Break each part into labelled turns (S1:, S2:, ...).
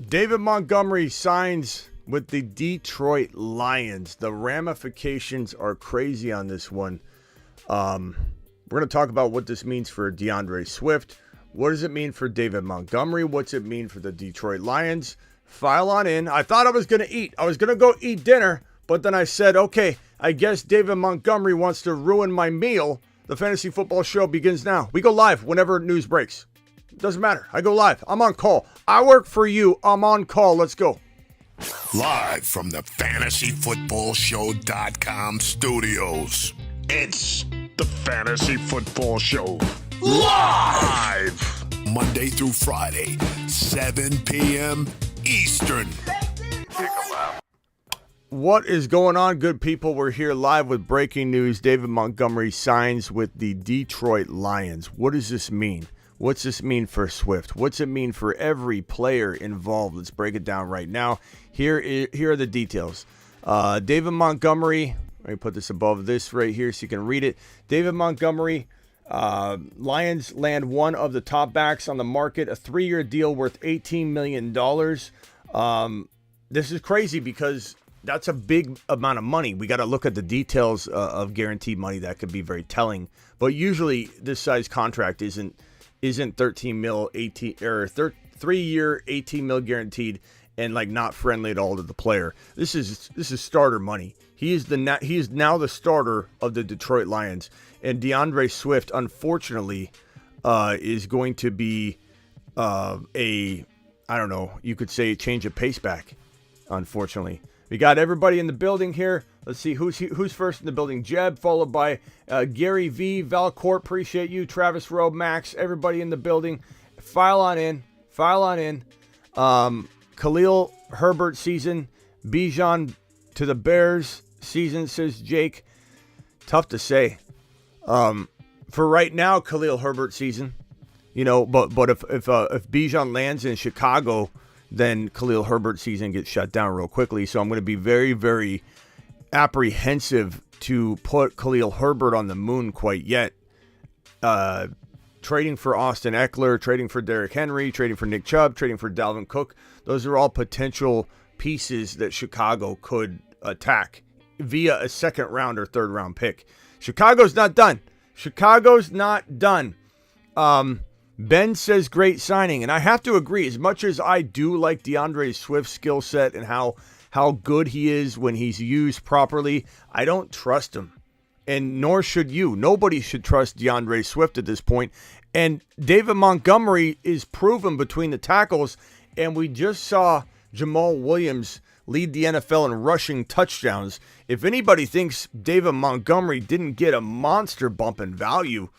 S1: David Montgomery signs with the Detroit Lions. The ramifications are crazy on this one. We're going to talk about what this means for DeAndre Swift. What does it mean for David Montgomery? What's it mean for the Detroit Lions? File on in. I thought I was going to eat. I was going to go eat dinner, but then I said, okay, I guess David Montgomery wants to ruin my meal. The Fantasy Football Show begins now. We go live whenever news breaks. Doesn't matter. I go live. I'm on call. I work for you. I'm on call. Let's go.
S2: Live from the FantasyFootballShow.com studios. It's the Fantasy Football Show. Live! Monday through Friday, 7 p.m. Eastern.
S1: What is going on, good people? We're here live with breaking news. David Montgomery signs with the Detroit Lions. What does this mean? What's this mean for Swift? What's it mean for every player involved? Let's break it down right now. Here are the details. David Montgomery, let me put this above this right here so you can read it. David Montgomery, Lions land one of the top backs on the market, a 3-year deal worth $18 million. This is crazy because that's a big amount of money. We got to look at the details of guaranteed money. That could be very telling. But usually this size contract isn't 13 mil, 18 or 3-year, 18 mil guaranteed and like not friendly at all to the player. This is starter money. He is now the starter of the Detroit Lions, and DeAndre Swift, unfortunately, is going to be you could say a change of pace back. Unfortunately, we got everybody in the building here. Let's see who's first in the building. Jeb, followed by Gary V, Valcourt, appreciate you. Travis Rowe, Max, everybody in the building. File on in. Khalil Herbert season. Bijan to the Bears season, says Jake. Tough to say. For right now, Khalil Herbert season. But if Bijan lands in Chicago, then Khalil Herbert season gets shut down real quickly. So I'm going to be very, very apprehensive to put Khalil Herbert on the moon quite yet. Trading for Austin Eckler, trading for Derrick Henry, trading for Nick Chubb, trading for Dalvin Cook. Those are all potential pieces that Chicago could attack via a second round or third round pick. Chicago's not done. Ben says great signing, and I have to agree. As much as I do like DeAndre Swift's skill set and how good he is when he's used properly, I don't trust him, and nor should you. Nobody should trust DeAndre Swift at this point. And David Montgomery is proven between the tackles, and we just saw Jamal Williams lead the NFL in rushing touchdowns. If anybody thinks David Montgomery didn't get a monster bump in value,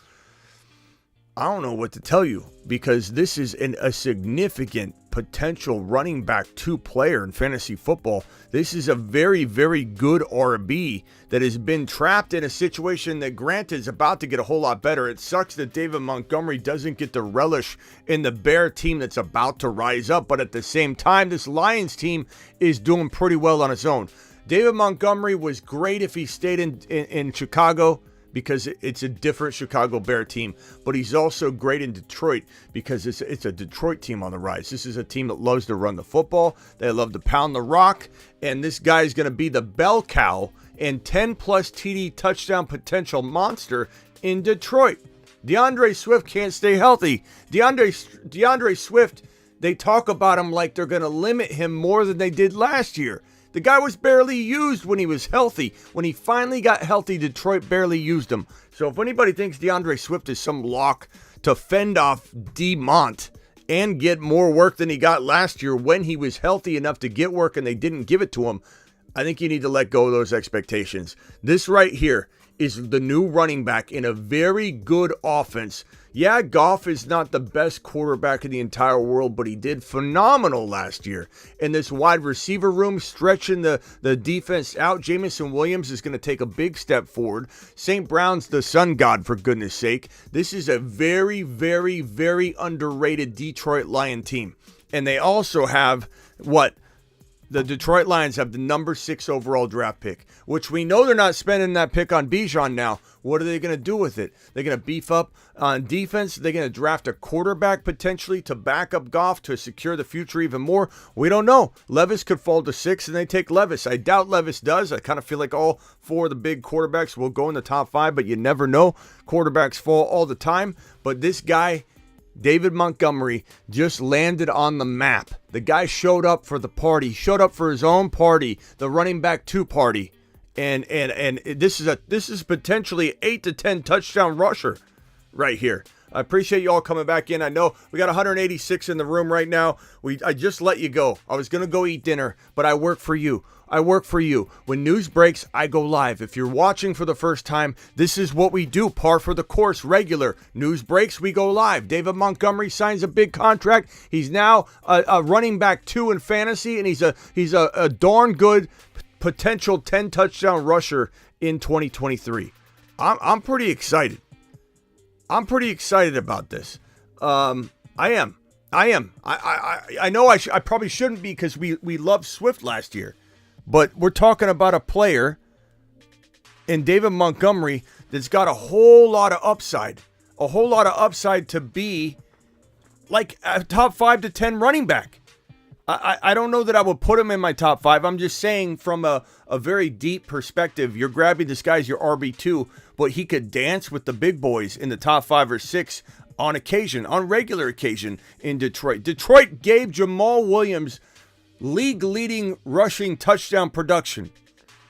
S1: I don't know what to tell you, because this is a significant potential running back 2 player in fantasy football. This is a very, very good RB that has been trapped in a situation that, granted, is about to get a whole lot better. It sucks that David Montgomery doesn't get the relish in the Bear team that's about to rise up, but at the same time, this Lions team is doing pretty well on its own. David Montgomery was great if he stayed in Chicago, because it's a different Chicago Bear team, but he's also great in Detroit because it's a Detroit team on the rise. This is a team that loves to run the football. They love to pound the rock, and this guy is going to be the bell cow and 10-plus TD touchdown potential monster in Detroit. DeAndre Swift can't stay healthy. DeAndre Swift, they talk about him like they're going to limit him more than they did last year. The guy was barely used when he was healthy. When he finally got healthy, Detroit barely used him. So if anybody thinks DeAndre Swift is some lock to fend off D-Mont and get more work than he got last year when he was healthy enough to get work and they didn't give it to him, I think you need to let go of those expectations. This right here is the new running back in a very good offense. Yeah, Goff is not the best quarterback in the entire world, but he did phenomenal last year. And this wide receiver room, stretching the defense out, Jameson Williams is going to take a big step forward. St. Brown's the sun god, for goodness sake. This is a very, very, very underrated Detroit Lion team. And they also have, The Detroit Lions have the number 6 overall draft pick, which we know they're not spending that pick on Bijan now. What are they going to do with it? They're going to beef up on defense. They're going to draft a quarterback potentially to back up Goff to secure the future even more. We don't know. Levis could fall to 6 and they take Levis. I doubt Levis does. I kind of feel like all 4 of the big quarterbacks will go in the top 5, but you never know. Quarterbacks fall all the time. But this guy, David Montgomery, just landed on the map. The guy showed up for the party, showed up for his own party, the running back 2 party. And this is potentially 8 to 10 touchdown rusher right here. I appreciate you all coming back in. I know we got 186 in the room right now. I just let you go. I was going to go eat dinner, but I work for you. I work for you. When news breaks, I go live. If you're watching for the first time, this is what we do. Par for the course, regular. News breaks, we go live. David Montgomery signs a big contract. He's now a running back 2 in fantasy, and he's a darn good potential 10 touchdown rusher in 2023. I'm pretty excited. I'm pretty excited about this. I am. I know I probably shouldn't be because we loved Swift last year. But we're talking about a player in David Montgomery that's got a whole lot of upside. A whole lot of upside to be like a top 5 to 10 running back. I don't know that I would put him in my top 5. I'm just saying from a very deep perspective, you're grabbing this guy as your RB2, but he could dance with the big boys in the top 5 or 6 on occasion, on regular occasion in Detroit. Detroit gave Jamal Williams league-leading rushing touchdown production.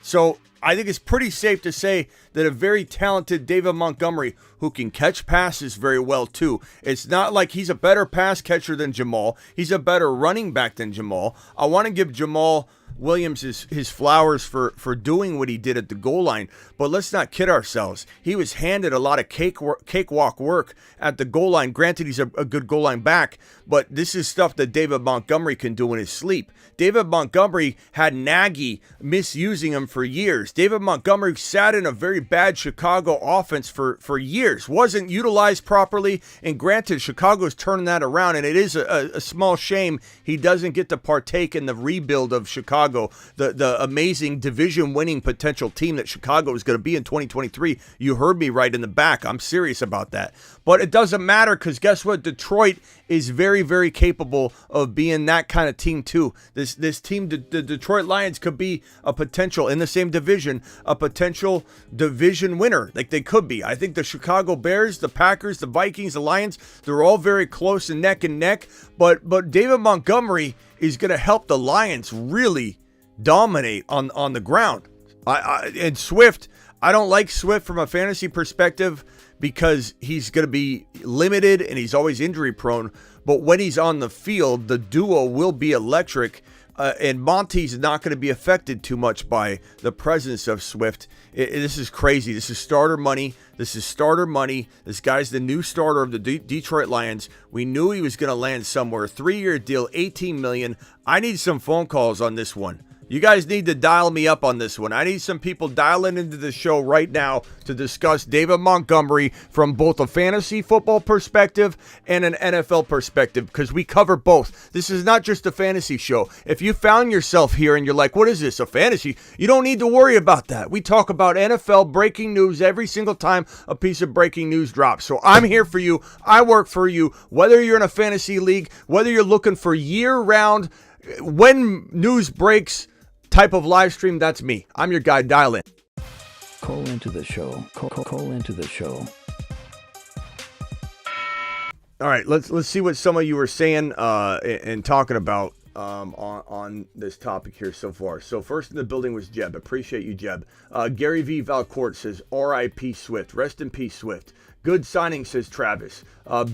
S1: So I think it's pretty safe to say that a very talented David Montgomery, who can catch passes very well too. It's not like he's a better pass catcher than Jamal. He's a better running back than Jamal. I want to give Jamal Williams his flowers for doing what he did at the goal line, but let's not kid ourselves. He was handed a lot of cakewalk work at the goal line. Granted, he's a good goal line back, but this is stuff that David Montgomery can do in his sleep. David Montgomery had Nagy misusing him for years. David Montgomery sat in a very bad Chicago offense for years, wasn't utilized properly, and granted, Chicago's turning that around, and it is a small shame he doesn't get to partake in the rebuild of Chicago, the amazing division-winning potential team that Chicago is going to be in 2023. You heard me right in the back. I'm serious about that. But it doesn't matter because guess what? Detroit is very, very capable of being that kind of team too. This team, the Detroit Lions, could be a potential, in the same division, a potential division winner. Like they could be. I think the Chicago Bears, the Packers, the Vikings, the Lions, they're all very close and neck. But David Montgomery is going to help the Lions really dominate on the ground. And Swift, I don't like Swift from a fantasy perspective because he's going to be limited and he's always injury prone. But when he's on the field, the duo will be electric. And Monty's not going to be affected too much by the presence of Swift. This is crazy. This is starter money. This guy's the new starter of the Detroit Lions. We knew he was going to land somewhere. 3-year deal, $18 million. I need some phone calls on this one. You guys need to dial me up on this one. I need some people dialing into the show right now to discuss David Montgomery from both a fantasy football perspective and an NFL perspective, because we cover both. This is not just a fantasy show. If you found yourself here and you're like, what is this, a fantasy? You don't need to worry about that. We talk about NFL breaking news every single time a piece of breaking news drops. So I'm here for you. I work for you. Whether you're in a fantasy league, whether you're looking for year-round, when news breaks type of live stream, that's me. I'm your guy. Dial in.
S3: Call into the show. Call into the show.
S1: All right, let's see what some of you were saying and talking about on this topic here so far. So first in the building was Jeb. Appreciate you, Jeb. Gary V. Valcourt says, R.I.P. Swift. Rest in peace, Swift. Good signing, says Travis.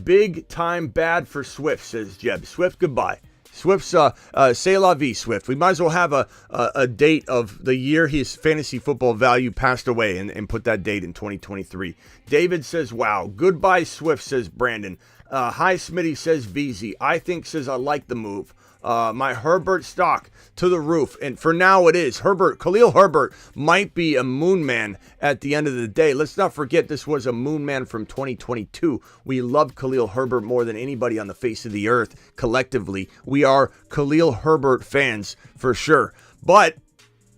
S1: Big time bad for Swift, says Jeb. Swift, goodbye. Swift's c'est la vie, Swift. We might as well have a date of the year his fantasy football value passed away and put that date in 2023. David says, wow. Goodbye, Swift, says Brandon. Hi Smitty says VZ. I think says I like the move. My Herbert stock to the roof. And for now it is. Khalil Herbert might be a moon man at the end of the day. Let's not forget this was a moon man from 2022. We love Khalil Herbert more than anybody on the face of the earth collectively. We are Khalil Herbert fans for sure. But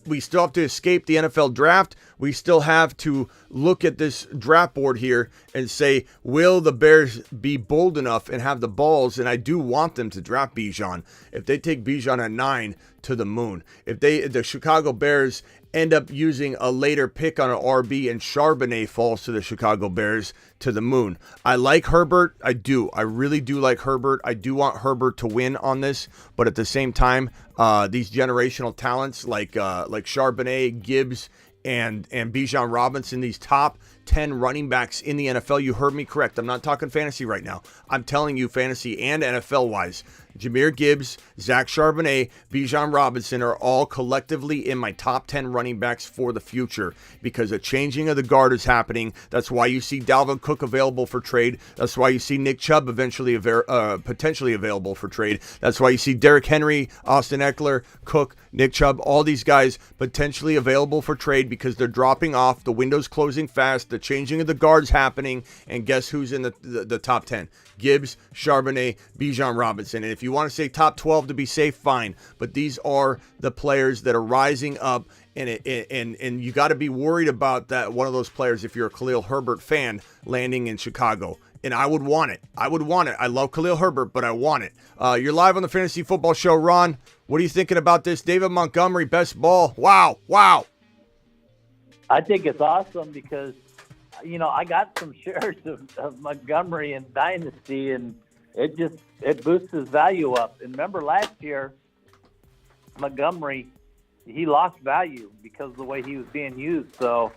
S1: we still have to escape the NFL draft. We still have to look at this draft board here and say, will the Bears be bold enough and have the balls? And I do want them to draft Bijan. If they take Bijan at 9, to the moon. If the Chicago Bears end up using a later pick on an RB and Charbonnet falls to the Chicago Bears, to the moon. I like Herbert. I do. I really do like Herbert. I do want Herbert to win on this, but at the same time, these generational talents like Charbonnet, Gibbs, and Bijan Robinson, these top 10 running backs in the NFL. You heard me correct. I'm not talking fantasy right now. I'm telling you fantasy and NFL wise. Jahmyr Gibbs, Zach Charbonnet, Bijan Robinson are all collectively in my top 10 running backs for the future because a changing of the guard is happening. That's why you see Dalvin Cook available for trade. That's why you see Nick Chubb eventually potentially available for trade. That's why you see Derrick Henry, Austin Eckler, Cook, Nick Chubb, all these guys potentially available for trade because they're dropping off. The window's closing fast. The changing of the guards happening. And guess who's in the top 10? Gibbs, Charbonnet, Bijan Robinson. And if you want to say top 12 to be safe, fine. But these are the players that are rising up. And you got to be worried about that one of those players if you're a Khalil Herbert fan landing in Chicago. And I would want it. I would want it. I love Khalil Herbert, but I want it. You're live on the Fantasy Football Show. Ron, what are you thinking about this? David Montgomery, best ball. Wow.
S4: I think it's awesome because, I got some shares of Montgomery in Dynasty, and it boosts his value up. And remember last year, Montgomery, he lost value because of the way he was being used. So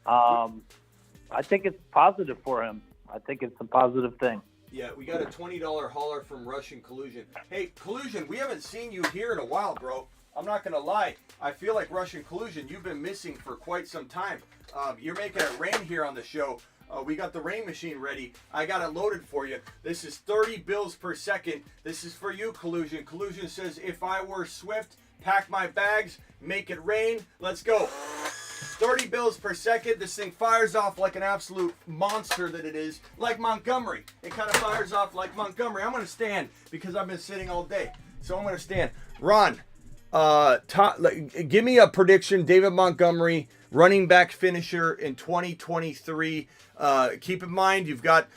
S4: I think it's positive for him. I think it's a positive thing.
S1: Yeah, we got a $20 hauler from Russian Collusion. Hey, Collusion, we haven't seen you here in a while, bro. I'm not going to lie. I feel like Russian Collusion, you've been missing for quite some time. You're making it rain here on the show. We got the rain machine ready. I got it loaded for you. This is 30 bills per second. This is for you, Collusion. Collusion says, if I were Swift, pack my bags, make it rain. Let's go. 30 bills per second. This thing fires off like an absolute monster that it is. Like Montgomery. It kind of fires off like Montgomery. I'm going to stand because I've been sitting all day. So I'm going to stand. Ron, give me a prediction. David Montgomery, running back finisher in 2023. Keep in mind, you've got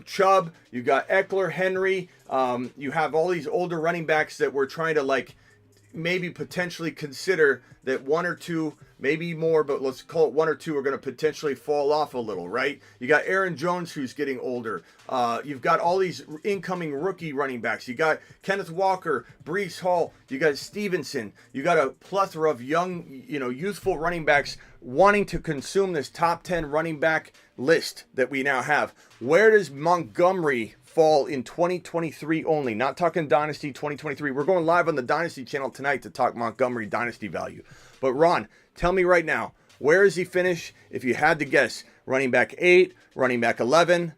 S1: Chubb, you've got Eckler, Henry. You have all these older running backs that we're trying to maybe potentially consider that one or two, maybe more, but let's call it one or two are going to potentially fall off a little, right? You got Aaron Jones, who's getting older. You've got all these incoming rookie running backs. You got Kenneth Walker, Breece Hall. You got Stevenson. You got a plethora of young, youthful running backs wanting to consume this top 10 running back list that we now have. Where does Montgomery fall in 2023 only? Not talking Dynasty 2023. We're going live on the Dynasty channel tonight to talk Montgomery Dynasty value. But Ron, tell me right now, where does he finish if you had to guess? Running back 8, running back 11?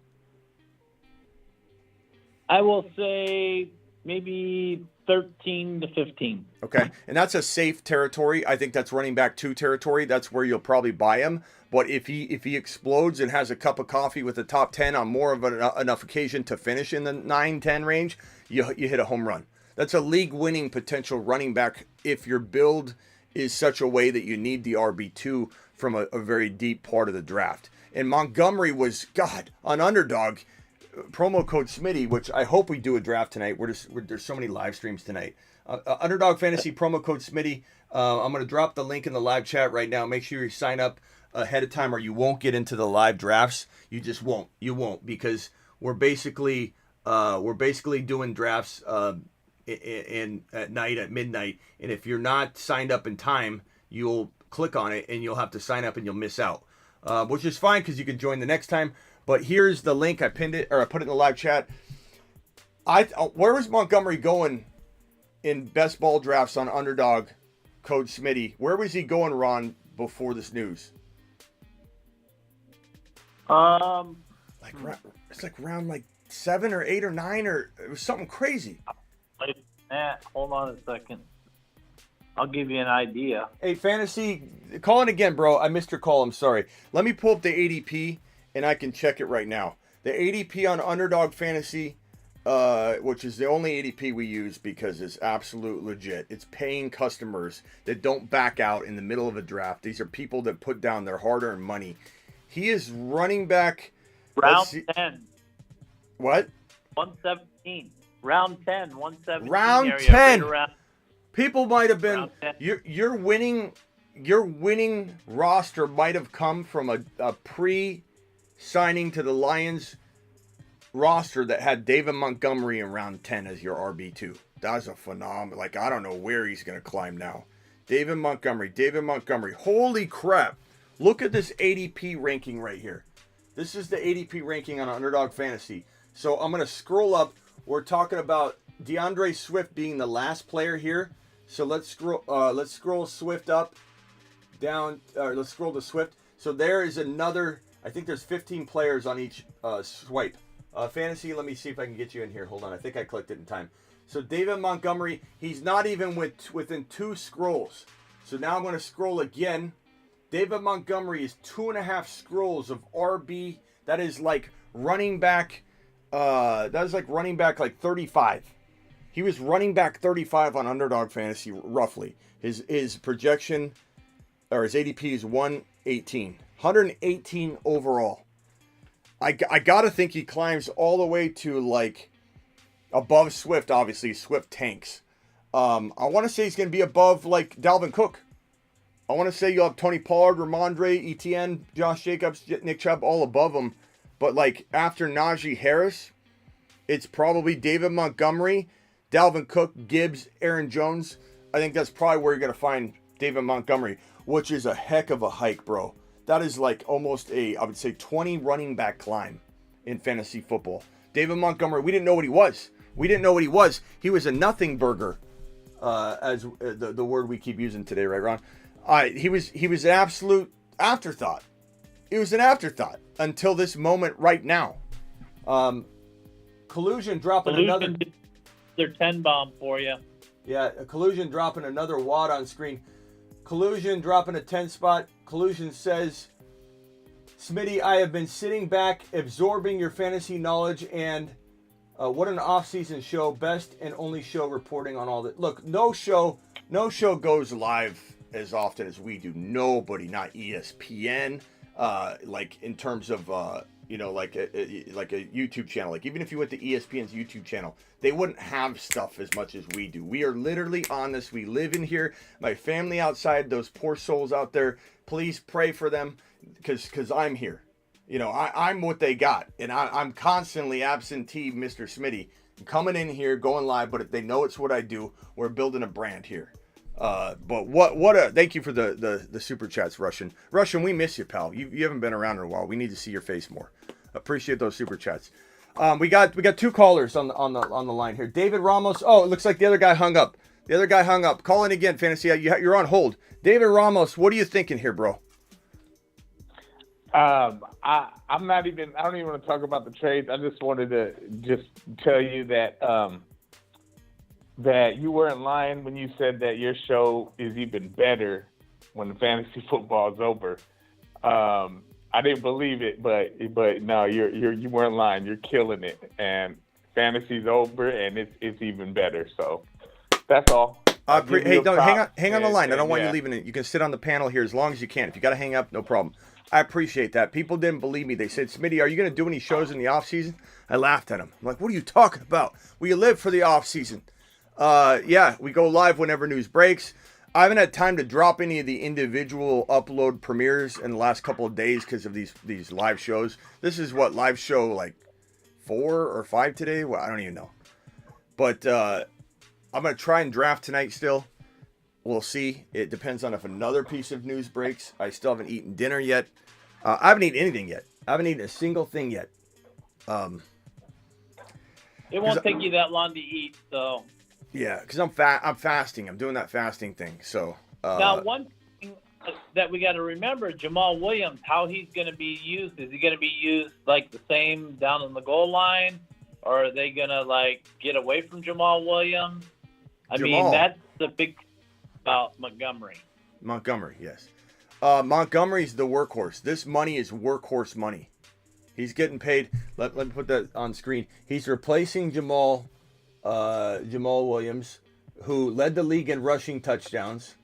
S4: I will say maybe 13 to 15.
S1: Okay, and that's a safe territory. I think that's running back 2 territory. That's where you'll probably buy him. But if he explodes and has a cup of coffee with the top 10 on more of enough occasion to finish in the 9-10 range, you hit a home run. That's a league-winning potential running back if your build is such a way that you need the RB2 from a very deep part of the draft. And Montgomery was, on Underdog, promo code Smitty, which I hope we do a draft tonight. There's so many live streams tonight. Underdog Fantasy promo code Smitty. I'm going to drop the link in the live chat right now. Make sure you sign up ahead of time or you won't get into the live drafts. You just won't. You won't, because we're basically doing drafts at night at midnight, and if you're not signed up in time, you'll click on it and you'll have to sign up and you'll miss out, which is fine because you can join the next time. But here's the link. I put it in the live chat. Where was Montgomery going in best ball drafts on Underdog code Smitty? Where was he going, Ron, before this news?
S4: It's
S1: It's like round 7 or 8 or 9 or it was something crazy.
S4: Wait, Matt, hold on a second. I'll give you an idea.
S1: Hey, Fantasy, call in again, bro. I missed your call. I'm sorry. Let me pull up the ADP, and I can check it right now. The ADP on Underdog Fantasy, which is the only ADP we use because it's absolute legit. It's paying customers that don't back out in the middle of a draft. These are people that put down their hard-earned money. He is running back.
S4: Round 10.
S1: What?
S4: 117. Round 10, 117.
S1: Round
S4: area,
S1: 10.
S4: Right around,
S1: People might have been
S4: Your
S1: your winning roster might have come from a pre-signing to the Lions roster that had David Montgomery in round 10 as your RB2. That was a phenomenal. Like, I don't know where he's going to climb now. David Montgomery. Holy crap. Look at this ADP ranking right here. This is the ADP ranking on Underdog Fantasy. So I'm going to scroll up. We're talking about DeAndre Swift being the last player here. So let's scroll Swift up, down. Let's scroll to Swift. So there is another. I think there's 15 players on each swipe. Fantasy. Let me see if I can get you in here. Hold on. I think I clicked it in time. So David Montgomery. He's not even within 2 scrolls. So now I'm going to scroll again. David Montgomery is 2.5 scrolls of RB. That is like running back. That is like running back like 35. He was running back 35 on Underdog Fantasy, roughly. His projection, or his ADP is 118. 118 overall. I got to think he climbs all the way to, like, above Swift, obviously. Swift tanks. I want to say he's going to be above, like, Dalvin Cook. I want to say you'll have Tony Pollard, Ramondre, Etienne, Josh Jacobs, Nick Chubb, all above him. But, like, after Najee Harris, it's probably David Montgomery, Dalvin Cook, Gibbs, Aaron Jones. I think that's probably where you're going to find David Montgomery, which is a heck of a hike, bro. That is like almost I would say 20 running back climb in fantasy football. David Montgomery, we didn't know what he was. He was a nothing burger, as the word we keep using today, right, Ron? He was an absolute afterthought. It was an afterthought until this moment right now. Collusion dropping another...
S4: Their 10 bomb for you.
S1: Yeah, Collusion dropping another wad on screen. Collusion dropping a 10 spot. Collusion says, Smitty, I have been sitting back, absorbing your fantasy knowledge, and what an off-season show. Best and only show reporting on all that. Look, no show goes live as often as we do. Nobody, not ESPN. Like in terms of like a YouTube channel. Like even if you went to ESPN's YouTube channel, they wouldn't have stuff as much as we do. We are literally on this. We live in here. My family outside, those poor souls out there, please pray for them because I'm here. I'm what they got. And I'm constantly absentee, Mr. Smitty, coming in here, going live, but if they know it's what I do, we're building a brand here. But thank you for the super chats, Russian. Russian, we miss you, pal. You haven't been around in a while. We need to see your face more. Appreciate those super chats. We got 2 callers on the line here. David Ramos. Oh, it looks like the other guy hung up. Call in again, Fantasy. You're on hold. David Ramos, what are you thinking here, bro?
S5: I'm not even. I don't even want to talk about the trades. I just wanted to tell you that that you weren't lying when you said that your show is even better when the fantasy football is over. I didn't believe it, but no, you weren't lying. You're killing it, and fantasy's over, and it's even better. So that's all.
S1: Hey, don't hang on the line. I don't want you leaving it. You can sit on the panel here as long as you can. If you got to hang up, no problem. I appreciate that. People didn't believe me. They said, Smitty, are you going to do any shows in the off season? I laughed at them. I'm like, what are you talking about? We live for the off season. Yeah, we go live whenever news breaks. I haven't had time to drop any of the individual upload premieres in the last couple of days because of these live shows. This is live show like 4 or 5 today? Well, I don't even know. But I'm going to try and draft tonight still. We'll see. It depends on if another piece of news breaks. I still haven't eaten dinner yet. I haven't eaten anything yet. I haven't eaten a single thing yet.
S4: It won't take you that long to eat, so...
S1: Yeah, because I'm fasting. I'm doing that fasting thing. So
S4: now, one thing that we got to remember, Jamal Williams, how he's going to be used. Is he going to be used like the same down in the goal line? or are they gonna get away from Jamal Williams? I
S1: Jamal.
S4: mean, that's the big about Montgomery.
S1: Montgomery, yes. Montgomery's the workhorse. This money is workhorse money. He's getting paid. Let me put that on screen. He's replacing Jamal Williams, who led the league in rushing touchdowns.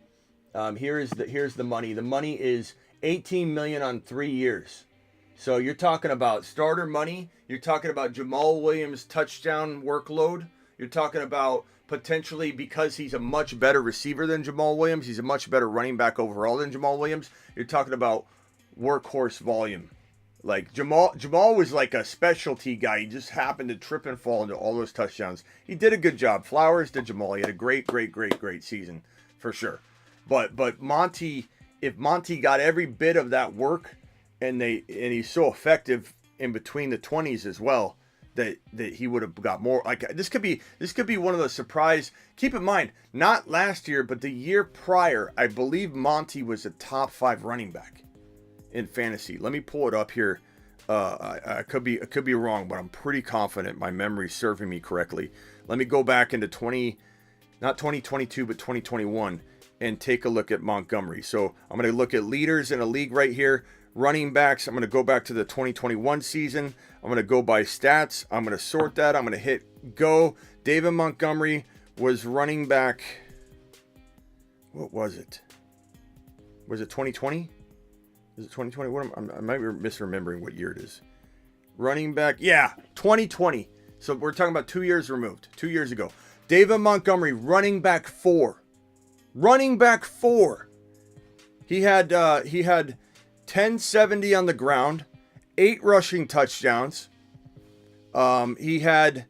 S1: Here's the money. The money is $18 million on 3 years. So you're talking about starter money. You're talking about Jamal Williams' touchdown workload. You're talking about potentially, because he's a much better receiver than Jamal Williams, he's a much better running back overall than Jamal Williams. You're talking about workhorse volume. Like Jamal was like a specialty guy. He just happened to trip and fall into all those touchdowns. He did a good job. Flowers to Jamal. He had a great season for sure. But Monty, if Monty got every bit of that work, and he's so effective in between the 20s as well, that he would have got more. Like this could be one of the surprise. Keep in mind, not last year, but the year prior, I believe Monty was a top 5 running back in fantasy. Let me pull it up here. I could be wrong, but I'm pretty confident my memory's serving me correctly. Let me go back into not 2022, but 2021, and take a look at Montgomery. So I'm going to look at leaders in a league right here. Running backs, I'm going to go back to the 2021 season. I'm going to go by stats. I'm going to sort that. I'm going to hit go. David Montgomery was running back. What was it? Was it 2020? Is it 2020? I might be misremembering what year it is. Running back. Yeah, 2020. So we're talking about 2 years removed. 2 years ago. David Montgomery, running back 4. Running back 4. He had 1070 on the ground, 8 rushing touchdowns. He had,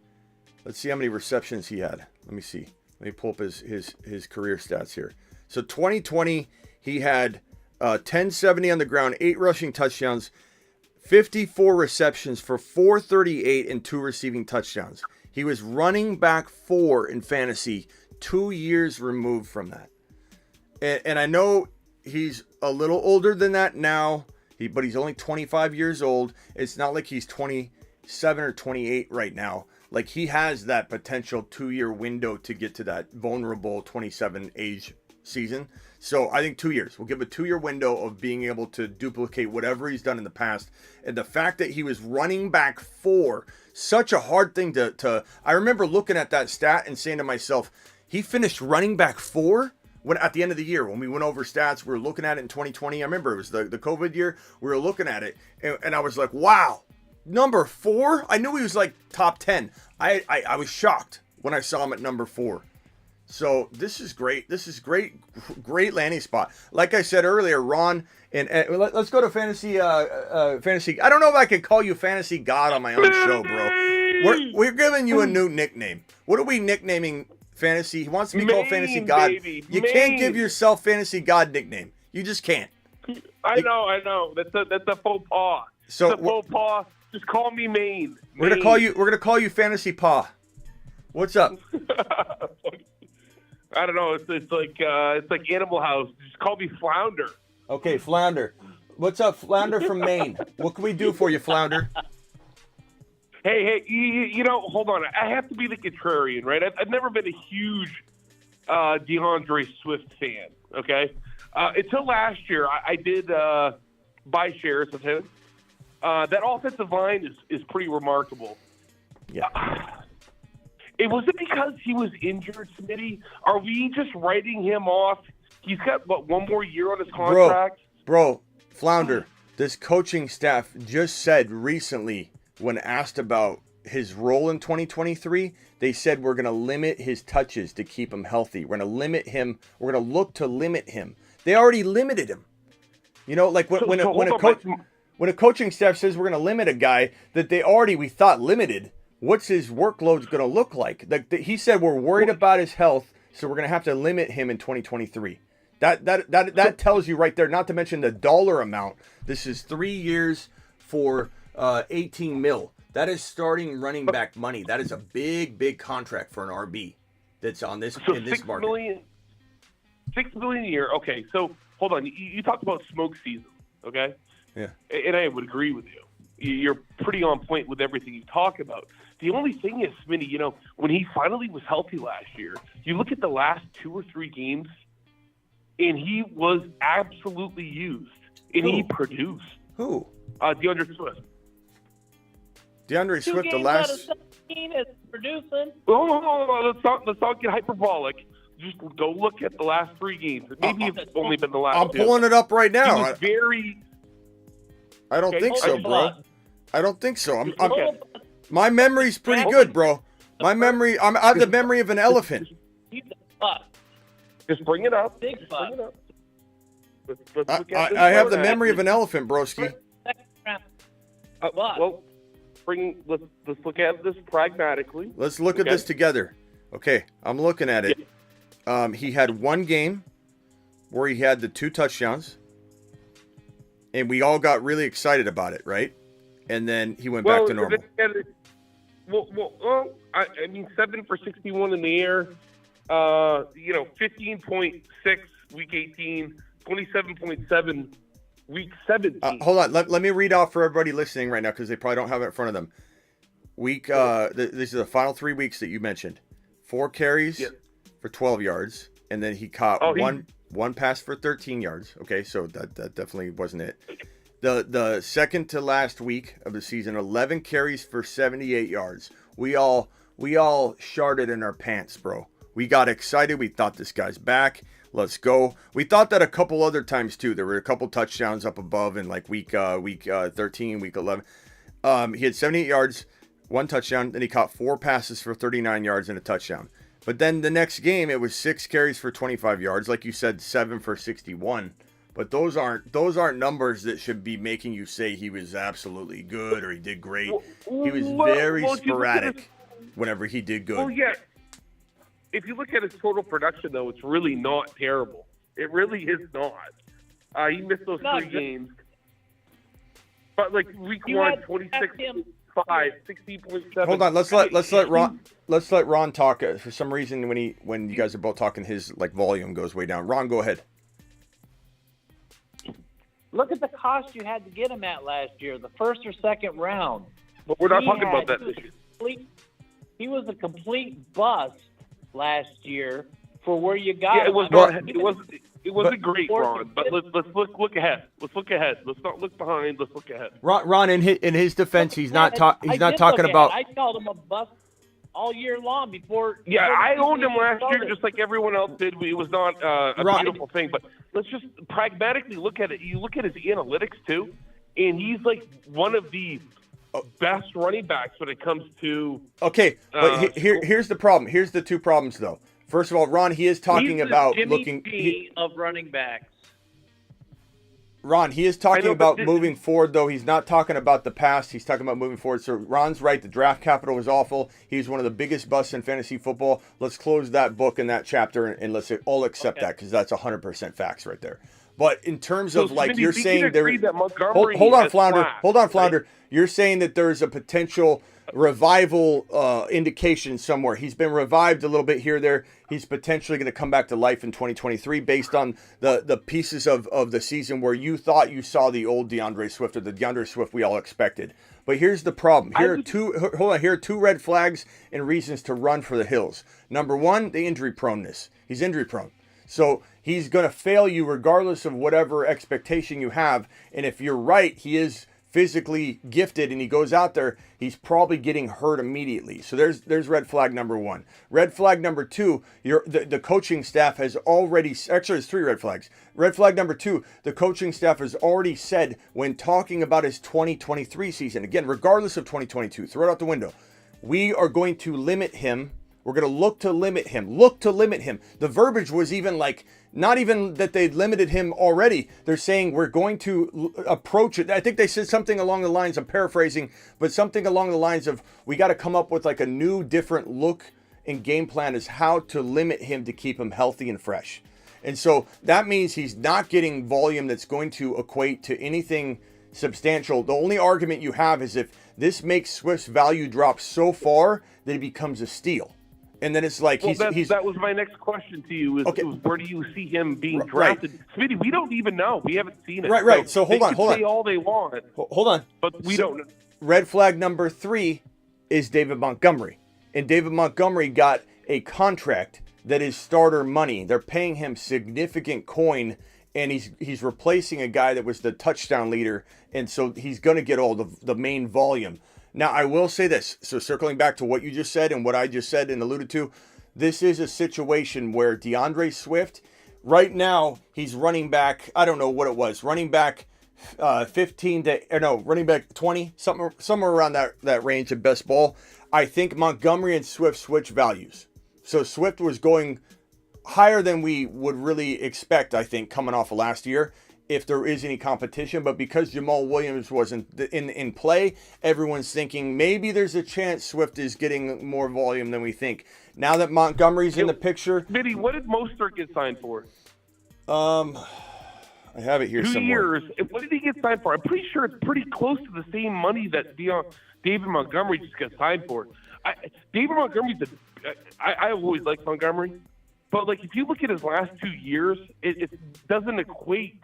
S1: let's see how many receptions he had. Let me see. Let me pull up his career stats here. So 2020, he had 1070 on the ground, 8 rushing touchdowns, 54 receptions for 438 and 2 receiving touchdowns. He was running back 4 in fantasy 2 years removed from that. And I know he's a little older than that now, but he's only 25 years old. It's not like he's 27 or 28 right now. Like, he has that potential 2-year window to get to that vulnerable 27 age season. So I think 2 years. We'll give a 2-year window of being able to duplicate whatever he's done in the past. And the fact that he was running back 4, such a hard thing to I remember looking at that stat and saying to myself, he finished running back 4? When at the end of the year, when we went over stats, we were looking at it in 2020. I remember it was the COVID year. We were looking at it, and I was like, wow, number 4? I knew he was like top 10. I was shocked when I saw him at number 4. So this is great. This is great landing spot. Like I said earlier, Ron, and let's go to fantasy. Fantasy. I don't know if I could call you Fantasy God on my own show, bro. We're giving you a new nickname. What are we nicknaming? Fantasy. He wants to be called Fantasy God.
S5: Baby.
S1: You can't give yourself Fantasy God nickname. You just can't.
S5: I know. That's a faux pas.
S1: So
S5: it's a faux pas. Just call me Maine.
S1: We're gonna call you Fantasy Pa. What's up?
S5: I don't know. It's like Animal House. Just call me Flounder.
S1: Okay, Flounder. What's up, Flounder from Maine? What can we do for you, Flounder?
S5: Hey, you know, hold on. I have to be the contrarian, right? I've never been a huge DeAndre Swift fan, okay? Until last year, I did buy shares of him. That offensive line is pretty remarkable.
S1: Yeah.
S5: Was it because he was injured, Smitty? Are we just writing him off? He's got, one more year on his contract?
S1: Bro, Flounder, this coaching staff just said recently, when asked about his role in 2023, they said we're going to limit his touches to keep him healthy. We're going to limit him. We're going to look to limit him. They already limited him. You know, like when a coaching staff says we're going to limit a guy that we thought limited, what's his workload going to look like? He said we're worried about his health, so we're going to have to limit him in 2023. That tells you right there, not to mention the dollar amount. This is 3 years for 18 mil. That is starting running back money. That is a big contract for an RB that's on this in this market.
S5: $6 million a year. Okay, so hold on. You talked about smoke season, okay?
S1: Yeah.
S5: And I would agree with you. You're pretty on point with everything you talk about.
S6: The only thing is, Smitty, you know, when he finally was healthy last year, you look at the last 2 or 3 games, and he was absolutely used, and he produced.
S1: Who?
S6: DeAndre Swift.
S1: DeAndre
S4: Two
S1: Swift, the
S4: games out of
S1: last.
S4: 17 is producing.
S6: Oh, let's not get hyperbolic. Just go look at the last 3 games. Maybe it's only been the last
S1: I'm
S6: 2.
S1: pulling it up right
S6: He
S1: now.
S6: was very.
S1: I don't
S6: Okay,
S1: think so,
S6: hold
S1: bro.
S6: on.
S1: I don't think so.
S6: Okay.
S1: My memory's pretty good, bro. My memory. I have the memory of an elephant.
S4: He's a bust.
S6: Just bring it up.
S4: Big
S6: Just bring
S4: bust.
S6: it up. Let's look at this
S1: I have the
S6: photo.
S1: memory of an elephant, broski.
S4: Second round.
S6: Well, let's look at this pragmatically.
S1: Let's look at this together. Okay, I'm looking at it. He had 1 game where he had the 2 touchdowns, and we all got really excited about it, right? And then he went back to normal.
S6: I mean, 7 for 61 in the air. 15.6 week 18, 27.7 week 17.
S1: Hold on. Let me read off for everybody listening right now because they probably don't have it in front of them. These are the final 3 weeks that you mentioned. 4 carries for 12 yards, and then he caught one pass for 13 yards. Okay, so that definitely wasn't it. The second to last week of the season, 11 carries for 78 yards. We all sharted in our pants, bro. We got excited. We thought this guy's back. Let's go. We thought that a couple other times too. There were a couple touchdowns up above in like week 13, week 11. He had 78 yards, 1 touchdown. Then he caught 4 passes for 39 yards and a touchdown. But then the next game, it was 6 carries for 25 yards. Like you said, 7 for 61. But those aren't numbers that should be making you say he was absolutely good or he did great. He was very sporadic whenever he did good.
S6: Well, yeah. If you look at his total production, though, it's really not terrible. It really is not. He missed those 3 games. But like week 1, 26.5, 16.7.
S1: Hold on, let's let Ron talk. For some reason, when you guys are both talking, his like volume goes way down. Ron, go ahead.
S4: Look at the cost you had to get him at last year, the 1st or 2nd round.
S6: But we're not talking about that this year.
S4: He was a complete bust last year for where you got him.
S6: It wasn't great, Ron. But let's look ahead. Let's look ahead. Let's not look behind. Let's look ahead.
S1: Ron, in his defense, he's not talking about.
S4: I called him a bust all year long before.
S6: Yeah, I owned him last year just like everyone else did. It was not a beautiful thing. But let's just pragmatically look at it. You look at his analytics too, and he's like one of the best running backs when it comes to.
S1: Okay, but here's the problem. Here's the 2 problems though. First of all, Ron, he is talking about looking
S4: of running backs.
S1: Ron, he is talking about moving forward, though. He's not talking about the past. He's talking about moving forward. So Ron's right. The draft capital was awful. He's one of the biggest busts in fantasy football. Let's close that book and that chapter, and let's all accept that because that's 100% facts right there. But in terms of like you're saying, there. Hold on, Flounder. Hold on, Flounder. Right? You're saying that there's a potential revival indication somewhere. He's been revived a little bit here or there. He's potentially going to come back to life in 2023 based on the pieces of the season where you thought you saw the old DeAndre Swift or the DeAndre Swift we all expected. But here's the problem. Here are 2 red flags and reasons to run for the hills. Number 1, the injury proneness. He's injury prone. So he's going to fail you regardless of whatever expectation you have. And if you're right, he is physically gifted and he goes out there, he's probably getting hurt immediately. So there's red flag number 1. Red flag number 2, the coaching staff has already, actually there's 3 red flags. Red flag number 2, the coaching staff has already said when talking about his 2023 season, again, regardless of 2022, throw it out the window, we are going to limit him. We're going to look to limit him. Look to limit him. The verbiage was even like, not even that they'd limited him already. They're saying we're going to approach it. I think they said something along the lines, I'm paraphrasing, but something along the lines of we got to come up with like a new, different look and game plan as how to limit him to keep him healthy and fresh. And so that means he's not getting volume that's going to equate to anything substantial. The only argument you have is if this makes Swift's value drop so far that he becomes a steal. And then it's like
S6: that was my next question to you. Was where do you see him being drafted? Right. Smitty, we don't even know. We haven't seen it.
S1: Right. So hold on.
S6: Say all they want.
S1: Hold on.
S6: But we don't know.
S1: Red flag number 3, is David Montgomery. And David Montgomery got a contract that is starter money. They're paying him significant coin, and he's replacing a guy that was the touchdown leader, and so he's going to get all the main volume. Now, I will say this. So circling back to what you just said and what I just said and alluded to, this is a situation where DeAndre Swift, right now, he's running back, I don't know what it was, running back 20, somewhere around that range of best ball. I think Montgomery and Swift switch values. So Swift was going higher than we would really expect, I think, coming off of last year, if there is any competition. But because Jamal Williams wasn't in play, everyone's thinking maybe there's a chance Swift is getting more volume than we think. Now that Montgomery's in the picture.
S6: Vinny, what did Mostert get signed for?
S1: I have it here
S6: 2
S1: somewhere.
S6: years. What did he get signed for? I'm pretty sure it's pretty close to the same money that David Montgomery just got signed for. David Montgomery's I always liked Montgomery, but like if you look at his last 2 years, it doesn't equate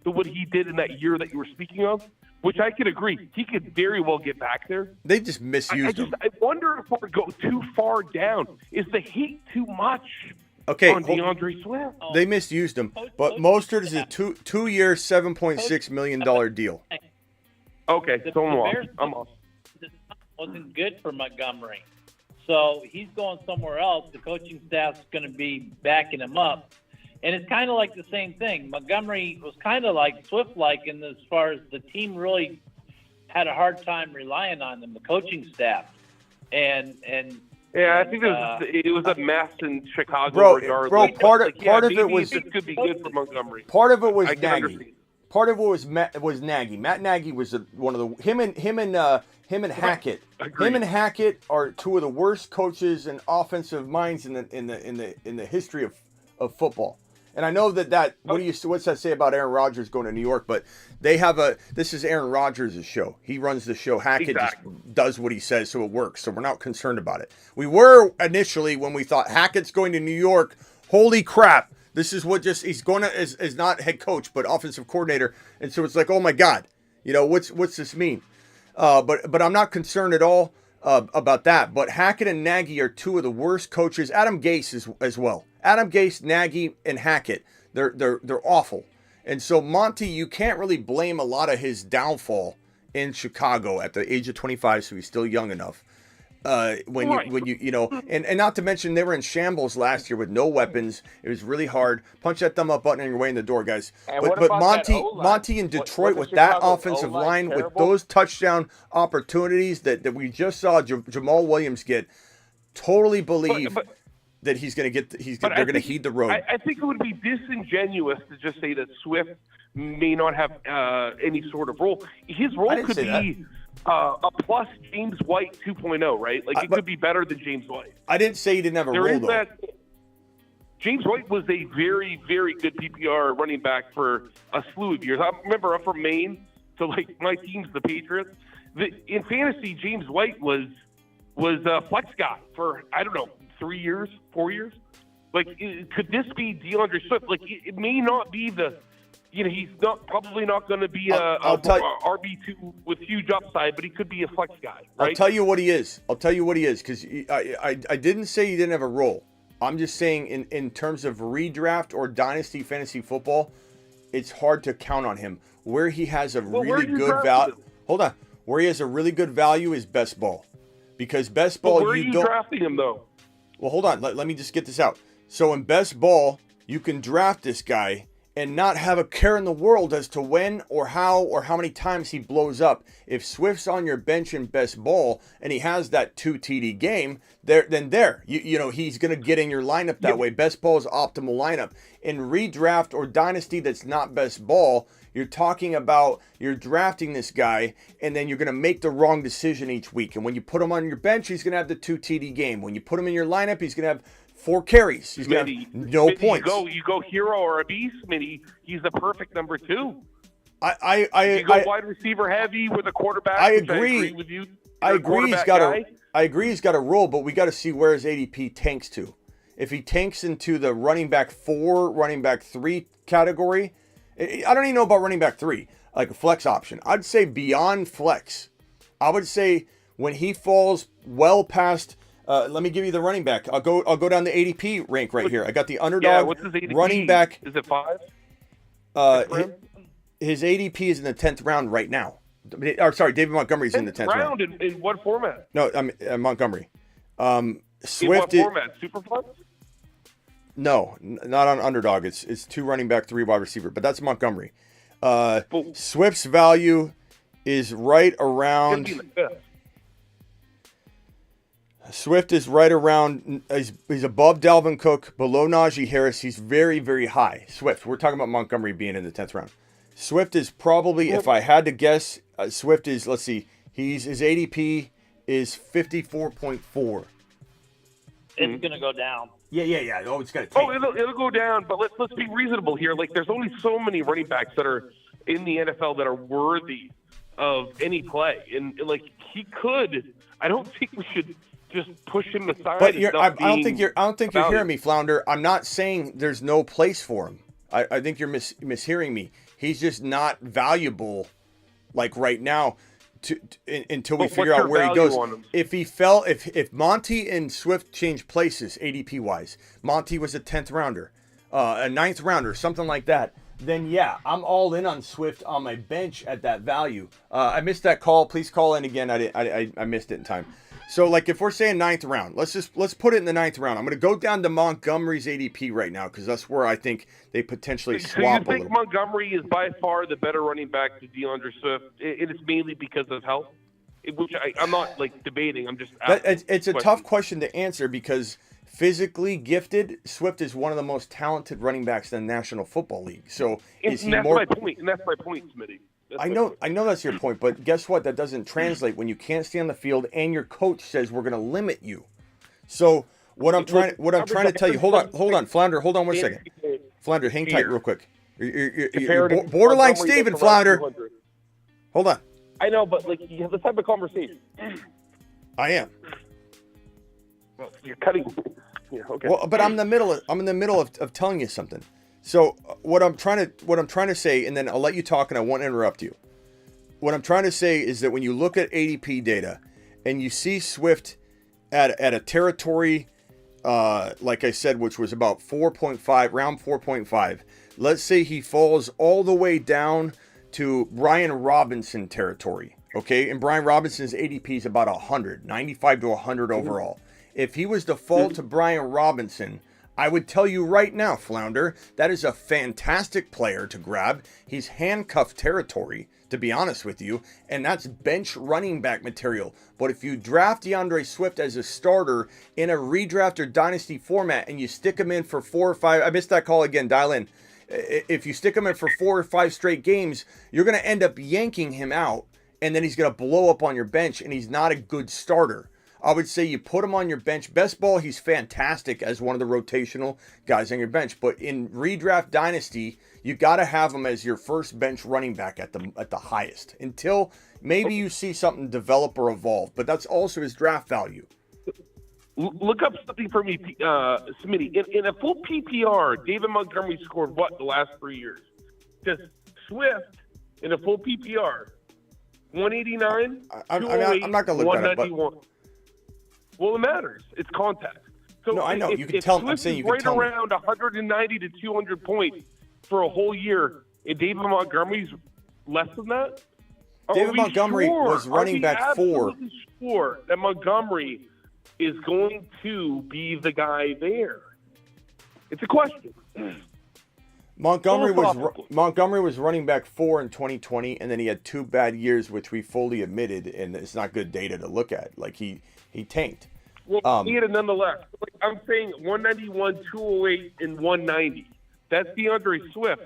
S6: to what he did in that year that you were speaking of, which I could agree. He could very well get back there.
S1: They just misused him.
S6: I wonder if we're go too far down. Is the hate too much on DeAndre Swift?
S1: They misused him, but Mostert is a two-year, $7.6 million deal.
S6: Okay, so I'm off.
S4: Wasn't good for Montgomery. So he's going somewhere else. The coaching staff's going to be backing him up. And it's kind of like the same thing. Montgomery was kind of like Swift-like in as far as the team really had a hard time relying on them, the coaching staff. And
S6: yeah, I think it was a mess in Chicago.
S1: Bro, part of it was
S6: it could be good for Montgomery.
S1: Part of it was Nagy. Part of it was Nagy. Matt Nagy was one of the him and Hackett.
S6: Agreed.
S1: Him and Hackett are two of the worst coaches and offensive minds in the history of football. And I know that what's that say about Aaron Rodgers going to New York? But they have this is Aaron Rodgers' show. He runs the show. Hackett just does what he says, so it works. So we're not concerned about it. We were initially when we thought Hackett's going to New York. Holy crap! This is what he's going to is not head coach but offensive coordinator. And so it's like, oh my God, what's this mean? But I'm not concerned at all about that. But Hackett and Nagy are two of the worst coaches. Adam Gase as well. Adam Gase, Nagy, and Hackett, they're awful. And so Monty, you can't really blame a lot of his downfall in Chicago at the age of 25, so he's still young enough. And not to mention they were in shambles last year with no weapons. It was really hard. Punch that thumb up button on your way in the door, guys. But Monty in Detroit with that offensive line, with those touchdown opportunities that we just saw Jamal Williams get, totally believe that he's going to get. They're going to heed the road.
S6: I think it would be disingenuous to just say that Swift may not have any sort of role. His role could be a plus James White 2.0, right? Like it could be better than James White.
S1: I didn't say he didn't have a role, though.
S6: James White was a very, very good PPR running back for a slew of years. I remember I'm from Maine, so like my team's the Patriots. In fantasy, James White was a flex guy for, I don't know, 3 years, 4 years. Like, could this be DeAndre Swift? Like, it may not be he's probably not going to be a RB2 with huge upside, but he could be a flex guy. Right?
S1: I'll tell you what he is, because I didn't say he didn't have a role. I'm just saying in terms of redraft or dynasty fantasy football, it's hard to count on him. Where he has a really good value. Hold on. Where he has a really good value is best ball. Because best ball,
S6: where are you drafting him, though?
S1: Well, hold on. Let me just get this out. So in best ball, you can draft this guy and not have a care in the world as to when or how many times he blows up. If Swift's on your bench in best ball and he has that 2 TD game, he's going to get in your lineup that way. Best ball is optimal lineup. In redraft or dynasty that's not best ball, you're talking about you're drafting this guy and then you're going to make the wrong decision each week. And when you put him on your bench, he's going to have the 2 TD game. When you put him in your lineup, he's going to have 4 carries. He's going to have no points.
S6: You go hero or a beast, Smitty. He's the perfect number 2.
S1: You
S6: go wide receiver heavy with a quarterback.
S1: I agree.
S6: I agree with you.
S1: I agree he's got a role, but we got to see where his ADP tanks to. If he tanks into the running back 4, running back 3 category, I don't even know about running back 3, like a flex option. I'd say beyond flex. I would say when he falls well past. Let me give you the running back. I'll go down the ADP rank right here. I got the underdog
S6: what's his ADP?
S1: running back.
S6: Is it 5?
S1: His ADP is in the 10th round right now. Or sorry, David Montgomery's in the 10th round.
S6: In what format?
S1: No, Montgomery. Swift.
S6: In what format? Superflex?
S1: No, not on underdog. It's 2 running back, 3 wide receiver. But that's Montgomery. Swift's value is right around. Swift is right around. He's above Dalvin Cook, below Najee Harris. He's very, very high. Swift. We're talking about Montgomery being in the 10th round. Swift is probably, if I had to guess, Swift is. Let's see. His ADP is 54.4.
S4: It's gonna go down.
S1: Yeah. Oh, it's got to.
S6: Oh, it'll go down. But let's be reasonable here. Like, there's only so many running backs that are in the NFL that are worthy of any play, and like he could. I don't think we should just push him aside.
S1: But I don't think you're hearing me, Flounder. I'm not saying there's no place for him. I think you're mishearing me. He's just not valuable, like right now, until we figure out where he goes. If he fell, if Monty and Swift changed places ADP wise, Monty was a 10th rounder, a 9th rounder, something like that. Then yeah, I'm all in on Swift on my bench at that value. I missed that call. Please call in again. I missed it in time. So, like, if we're saying 9th round, let's put it in the 9th round. I'm going to go down to Montgomery's ADP right now because that's where I think they potentially swap a little.
S6: So you think Montgomery is by far the better running back to DeAndre Swift? It is mainly because of health, which I'm not, like, debating. I'm just asking.
S1: It's a tough question to answer because physically gifted, Swift is one of the most talented running backs in the National Football League. So is he more?
S6: That's my point, Smitty.
S1: I know that's your point, but guess what? That doesn't translate when you can't stay on the field and your coach says we're going to limit you. So what I'm trying to tell you. Hold on, Flounder. Hold on 1 second. Flounder, hang tight real quick. You're borderline Steven, Flounder. Hold on.
S6: I know, but like you have this type of conversation.
S1: I am.
S6: Well, you're cutting. Yeah, okay.
S1: Well, but I'm in the middle of telling you something. So what I'm trying to say, and then I'll let you talk, and I won't interrupt you. What I'm trying to say is that when you look at ADP data, and you see Swift at a territory, like I said, which was about 4.5, round 4.5. Let's say he falls all the way down to Brian Robinson territory. Okay, and Brian Robinson's ADP is about 100, 95 to 100 overall. If he was to fall to Brian Robinson, I would tell you right now, Flounder, that is a fantastic player to grab. He's handcuffed territory, to be honest with you, and that's bench running back material. But if you draft DeAndre Swift as a starter in a redraft or dynasty format and you stick him in for 4 or 5, I missed that call again, dial in. If you stick him in for 4 or 5 straight games, you're going to end up yanking him out, and then he's going to blow up on your bench, and he's not a good starter. I would say you put him on your bench. Best ball, he's fantastic as one of the rotational guys on your bench. But in redraft dynasty, you got to have him as your first bench running back at the highest until maybe you see something develop or evolve. But that's also his draft value.
S6: Look up something for me, Smitty. In a full PPR, David Montgomery scored what the last 3 years? Just Swift in a full PPR, 189.
S1: I'm not going to look that up. But...
S6: Well, it matters. It's contact. So
S1: no, I know. You can tell. I'm saying you can tell.
S6: Right around 190 to 200 points for a whole year, and David Montgomery's less than that.
S1: David Montgomery was running back 4.
S6: Sure that Montgomery is going to be the guy there. It's a question.
S1: Montgomery was running back 4 in 2020, and then he had 2 bad years, which we fully admitted, and it's not good data to look at. Like he tanked.
S6: Well, he had it nonetheless. Like I'm saying 191, 208, and 190. That's DeAndre Swift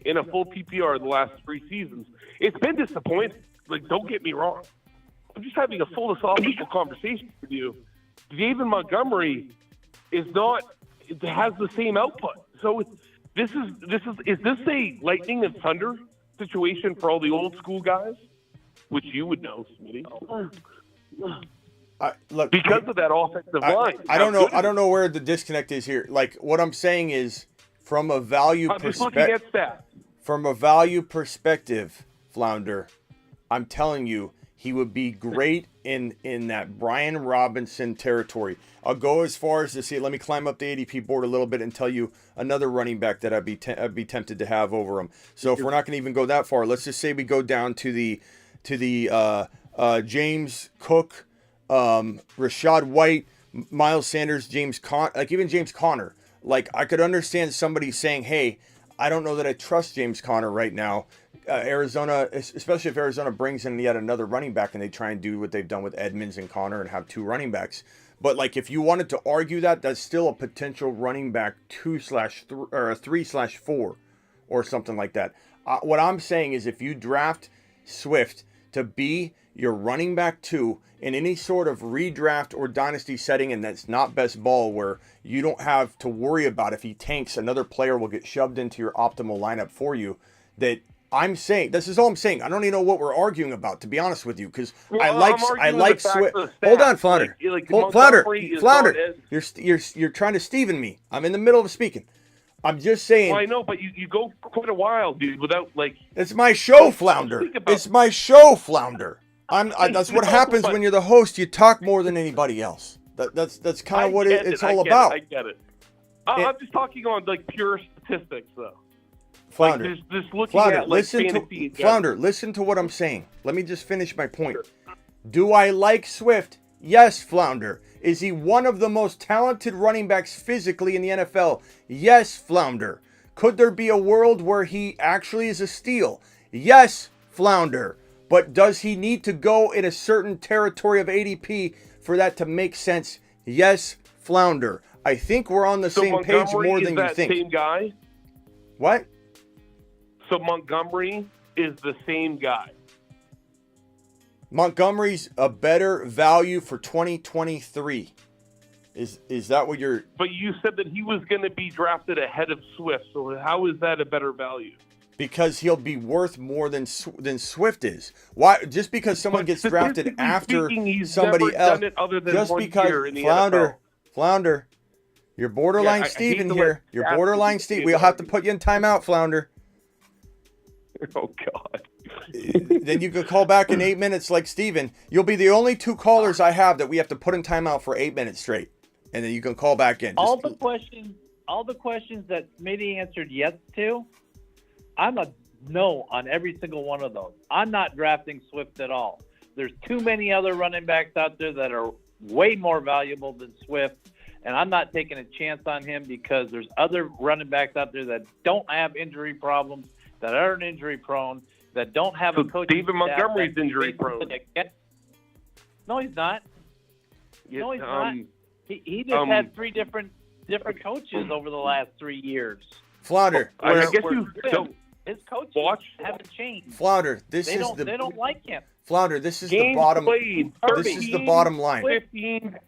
S6: in a full PPR the last 3 seasons. It's been disappointing. Like, don't get me wrong. I'm just having a philosophical conversation with you. David Montgomery is not. It has the same output. So is this a lightning and thunder situation for all the old school guys, which you would know, Smitty?
S1: Look,
S6: because of that offensive line.
S1: I don't know where the disconnect is here. Like what I'm saying is, from a value perspective, Flounder, I'm telling you, he would be great in that Brian Robinson territory. I'll go as far as to say, let me climb up the ADP board a little bit and tell you another running back that I'd be tempted to have over him. So if we're not going to even go that far, let's just say we go down to the James Cook, Rashad White, Miles Sanders, even James Conner. Like, I could understand somebody saying, hey, I don't know that I trust James Conner right now. Arizona, especially if Arizona brings in yet another running back and they try and do what they've done with Edmonds and Conner and have two running backs. But like, if you wanted to argue that, that's still a potential running back 2/3 or a 3/4 or something like that. What I'm saying is, if you draft Swift to be your running back 2 in any sort of redraft or dynasty setting, and that's not best ball, where you don't have to worry about if he tanks, another player will get shoved into your optimal lineup for you. That I'm saying, this is all I'm saying. I don't even know what we're arguing about, to be honest with you, because I like Swift. Hold on, Flounder. Flounder. You're trying to Steven me. I'm in the middle of speaking. I'm just saying.
S6: Well, I know, but you go quite a while, dude, without like.
S1: It's my show, Flounder. It's my show, Flounder. That's what happens when you're the host. You talk more than anybody else. That's kind of what it's all about.
S6: I get it. I'm just talking on like pure statistics, though.
S1: Flounder,
S6: like, just looking at, like,
S1: Flounder, listen to what I'm saying. Let me just finish my point. Sure. Do I like Swift? Yes, Flounder. Is he one of the most talented running backs physically in the NFL? Yes, Flounder. Could there be a world where he actually is a steal? Yes, Flounder. But does he need to go in a certain territory of ADP for that to make sense? Yes, Flounder. I think we're on the same
S6: Montgomery
S1: page more than you think.
S6: Same guy?
S1: What?
S6: So Montgomery is the same guy.
S1: Montgomery's a better value for 2023. Is that what you're...
S6: But you said that he was going to be drafted ahead of Swift, so how is that a better value?
S1: Because he'll be worth more than Swift is. Why? Just because someone gets drafted after somebody else... Just because... Flounder, you're borderline Steven here. You're borderline Steven. We'll have to put you in timeout, Flounder.
S6: Oh, God.
S1: Then you can call back in 8 minutes like Steven. You'll be the only 2 callers I have that we have to put in timeout for 8 minutes straight. And then you can call back in.
S4: All the questions that Smitty answered yes to, I'm a no on every single one of those. I'm not drafting Swift at all. There's too many other running backs out there that are way more valuable than Swift, and I'm not taking a chance on him because there's other running backs out there that don't have injury problems, that aren't injury prone, that don't have a coach.
S6: David Montgomery's injury prone.
S4: No, he's not. No, he's not. He just had 3 different coaches over the last 3 years.
S1: Flounder,
S6: I guess
S4: his coaches haven't changed.
S1: Flounder,
S4: they don't like him.
S1: Flounder, this is the bottom. This is the bottom line.
S6: 15.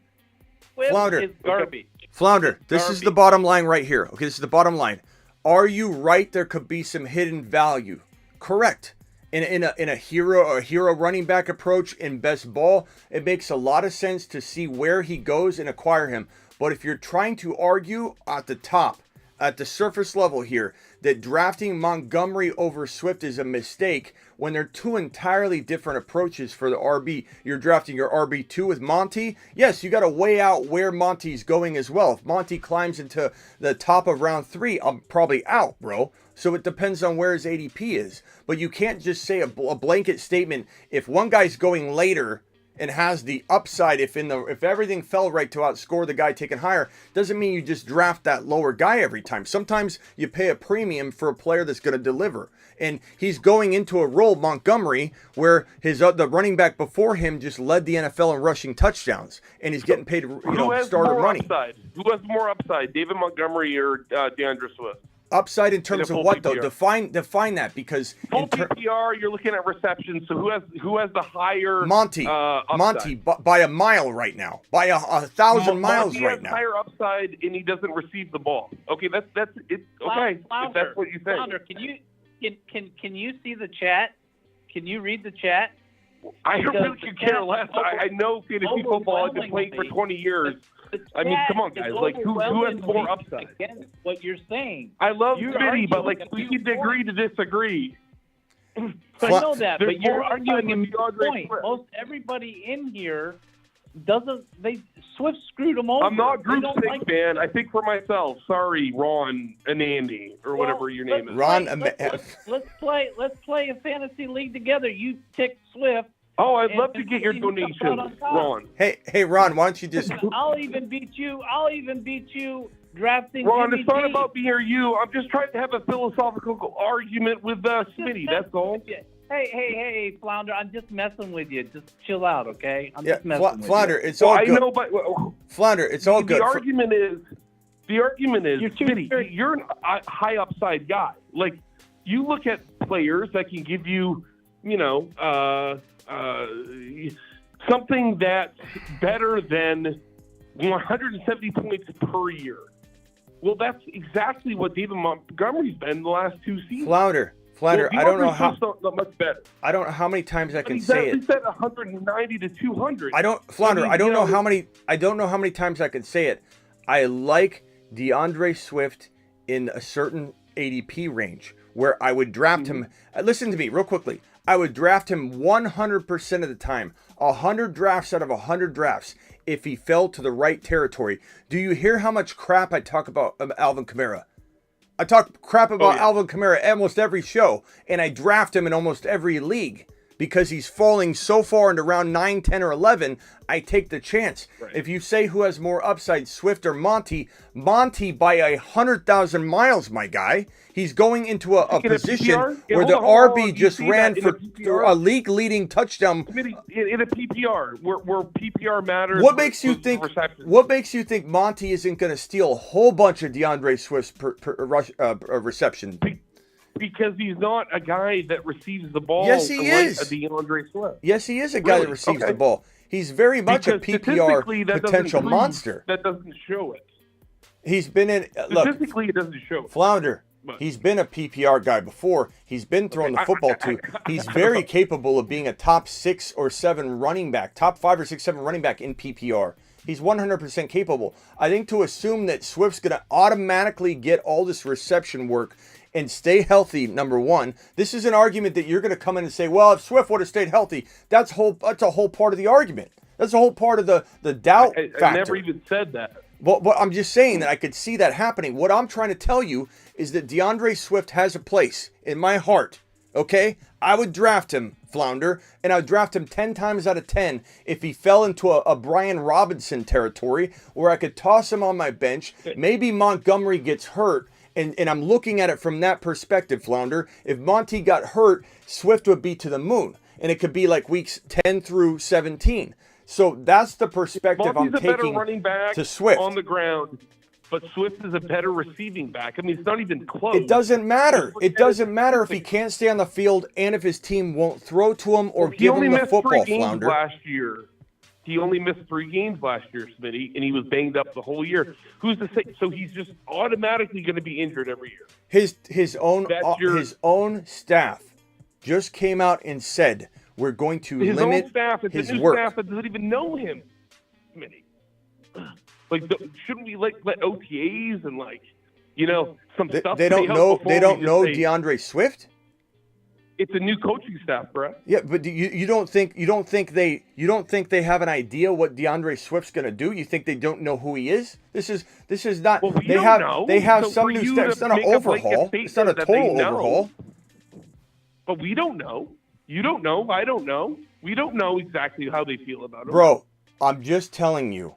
S1: Flounder
S4: is garbage.
S1: Flounder, this is the bottom line right here. Okay, this is the bottom line. Are you right? There could be some hidden value. Correct. In a hero running back approach in best ball, it makes a lot of sense to see where he goes and acquire him. But if you're trying to argue at the top, at the surface level here, that drafting Montgomery over Swift is a mistake when they're 2 entirely different approaches for the RB. You're drafting your RB2 with Monty. Yes, you got to weigh out where Monty's going as well. If Monty climbs into the top of round 3, I'm probably out, bro. So it depends on where his ADP is. But you can't just say a blanket statement. If one guy's going later and has the upside, if everything fell right to outscore the guy taken higher, doesn't mean you just draft that lower guy every time. Sometimes you pay a premium for a player that's going to deliver. And he's going into a role, Montgomery, where the running back before him just led the NFL in rushing touchdowns, and he's getting paid starter money.
S6: Who has more upside, David Montgomery or DeAndre Swift?
S1: Upside in terms of what, though? Define that, because
S6: full PPR, you're looking at receptions. So who has the higher
S1: Monty by a mile right now, by 1,000 miles right now.
S6: Higher upside, and he doesn't receive the ball. Okay, that's it. Okay, if that's what you think.
S4: Flounder, can you see the chat? Can you read the chat?
S6: I really could care less. I know fantasy football. I've been playing for 20 years. I mean, come on, guys. Like, who has more upside?
S4: Against what you're saying.
S6: I love Smitty, but like, we need to agree to disagree.
S4: I know that,
S6: There's
S4: but you're
S6: more
S4: arguing
S6: upside
S4: a
S6: with DeAndre
S4: point.
S6: Swift.
S4: Most everybody in here Swift screwed them over.
S6: I'm not
S4: They
S6: group
S4: don't
S6: sync,
S4: like
S6: man. I think for myself. Sorry, Ron and Andy, or whatever your name is.
S1: Ron,
S4: Let's play a fantasy league together. You pick Swift.
S6: Oh, I'd
S4: and-
S6: love to
S4: and
S6: get your
S4: see who comes out
S6: donations,
S4: on top.
S6: Ron.
S1: Hey, Ron, why don't you just
S4: I'll even beat you drafting.
S6: Ron,
S4: Jimmy
S6: it's not
S4: G.
S6: about me or you. I'm just trying to have a philosophical argument with Smitty. That's all.
S4: Hey, Flounder, I'm just messing with you. Just chill out, okay? I'm
S1: yeah,
S4: just messing with
S1: Flounder,
S4: you.
S1: it's all
S6: I
S1: good.
S6: know, but
S1: Flounder, it's all good.
S6: The argument is,
S4: You're too
S6: Smitty,
S4: serious.
S6: you're a high upside guy. Like, you look at players that can give you, something that's better than 170 points per year. Well, that's exactly what David Montgomery's been the last two seasons.
S1: Flounder,
S6: Well,
S1: I don't know how.
S6: not much better.
S1: I don't know how many times I can
S6: He's
S1: say
S6: at
S1: it.
S6: least at 190 to 200.
S1: Flounder, I don't know how
S6: many.
S1: how many times I can say it. I like DeAndre Swift in a certain ADP range where I would draft him. Listen to me real quickly. I would draft him 100% of the time. 100 drafts out of 100 drafts if he fell to the right territory. Do you hear how much crap I talk about Alvin Kamara? I talk crap about Alvin Kamara almost every show, and I draft him in almost every league because he's falling so far into round 9, 10, or 11. I take the chance.
S6: Right.
S1: If you say who has more upside, Swift or Monty by 100,000 miles, my guy. He's going into a
S6: In a
S1: position
S6: PPR? Yeah,
S1: where the
S6: hold on.
S1: RB
S6: You
S1: just
S6: see
S1: ran
S6: that in
S1: for
S6: a PPR?
S1: a league-leading touchdown.
S6: Smitty, in a PPR, where PPR matters.
S1: What makes you
S6: with
S1: think?
S6: receptions.
S1: What makes you think Monty isn't going to steal a whole bunch of DeAndre Swift's reception?
S6: Because he's not a guy that receives the ball.
S1: Yes, he
S6: like
S1: is.
S6: a DeAndre Swift.
S1: Yes, he is a guy that
S6: Really?
S1: receives
S6: Okay.
S1: the ball. He's very much a
S6: Because statistically,
S1: PPR
S6: that doesn't
S1: potential
S6: prove-
S1: monster.
S6: That doesn't show it.
S1: He's been in. Look,
S6: Statistically, it doesn't show it.
S1: Flounder.
S6: But-
S1: He's been a PPR guy before. He's been throwing the football too. He's very capable of being a top 6 or 7 running back, top 5 or 6, 7 running back in PPR. He's 100% capable. I think to assume that Swift's going to automatically get all this reception work and stay healthy, number one. This is an argument that you're going to come in and say, well, if Swift would have stayed healthy, that's a whole part of the argument. That's a whole part of the doubt factor.
S6: I never even said that.
S1: But I'm just saying that I could see that happening. What I'm trying to tell you is that DeAndre Swift has a place in my heart, okay? I would draft him, Flounder, and I would draft him 10 times out of 10 if he fell into a Brian Robinson territory where I could toss him on my bench. Maybe Montgomery gets hurt, and I'm looking at it from that perspective, Flounder. If Monty got hurt, Swift would be to the moon, and it could be like weeks 10 through 17. So that's the perspective
S6: Monty's
S1: I'm
S6: a better
S1: taking
S6: running back
S1: to Swift.
S6: on the ground, but Swift is a better receiving back. I mean, it's not even close.
S1: It doesn't matter. It doesn't matter if he can't stay on the field and if his team won't throw to him or give him the football, Flounder.
S6: Last year. He only missed 3 games last year, Smitty, and he was banged up the whole year. Who's to say? So he's just automatically going to be injured every year.
S1: His own staff just came out and said we're going to
S6: His
S1: limit
S6: own staff, it's
S1: his
S6: a new
S1: work.
S6: staff that doesn't even know him, Smitty. Like, shouldn't we let OTAs and some stuff?
S1: They don't
S6: play out
S1: know.
S6: before
S1: They
S6: we
S1: don't
S6: just
S1: know
S6: say,
S1: DeAndre Swift.
S6: It's a new coaching staff, bro.
S1: Yeah, but you don't think they have an idea what DeAndre Swift's going to do? You think they don't know who he is? This is not.
S6: Well, we
S1: they
S6: don't
S1: have
S6: know.
S1: they have
S6: So
S1: some
S6: for
S1: new
S6: you
S1: stuff.
S6: to
S1: It's not an
S6: make a blanket
S1: overhaul. It's not a
S6: statement that they
S1: total
S6: know.
S1: overhaul.
S6: But we don't know. You don't know. I don't know. We don't know exactly how they feel about him.
S1: Bro, I'm just telling you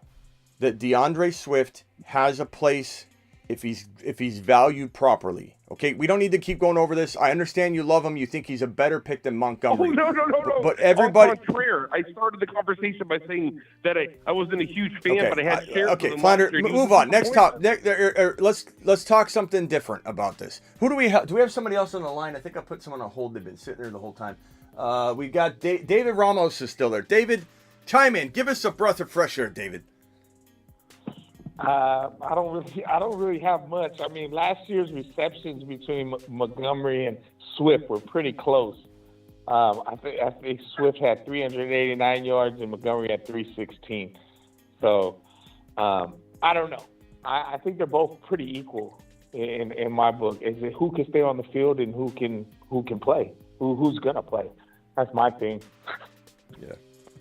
S1: that DeAndre Swift has a place if he's valued properly. Okay, we don't need to keep going over this. I understand you love him. You think he's a better pick than Montgomery.
S6: Oh, no.
S1: But everybody.
S6: On contrary, I started the conversation by saying that I wasn't a huge fan,
S1: Okay,
S6: but I had shares
S1: okay,
S6: of him
S1: Flounder,
S6: last year, and he
S1: move
S6: was
S1: on. Next
S6: disappointing.
S1: top. Let's talk something different about this. Who do we have? Do we have somebody else on the line? I think I put someone on hold. They've been sitting there the whole time. We got David Ramos is still there. David, chime in. Give us a breath of fresh air, David.
S7: I don't really have much. I mean, last year's receptions between Montgomery and Swift were pretty close. I think Swift had 389 yards and Montgomery had 316. So I don't know. I think they're both pretty equal in my book. Is it who can stay on the field and who can play? who's gonna play. That's my thing.
S1: Yeah.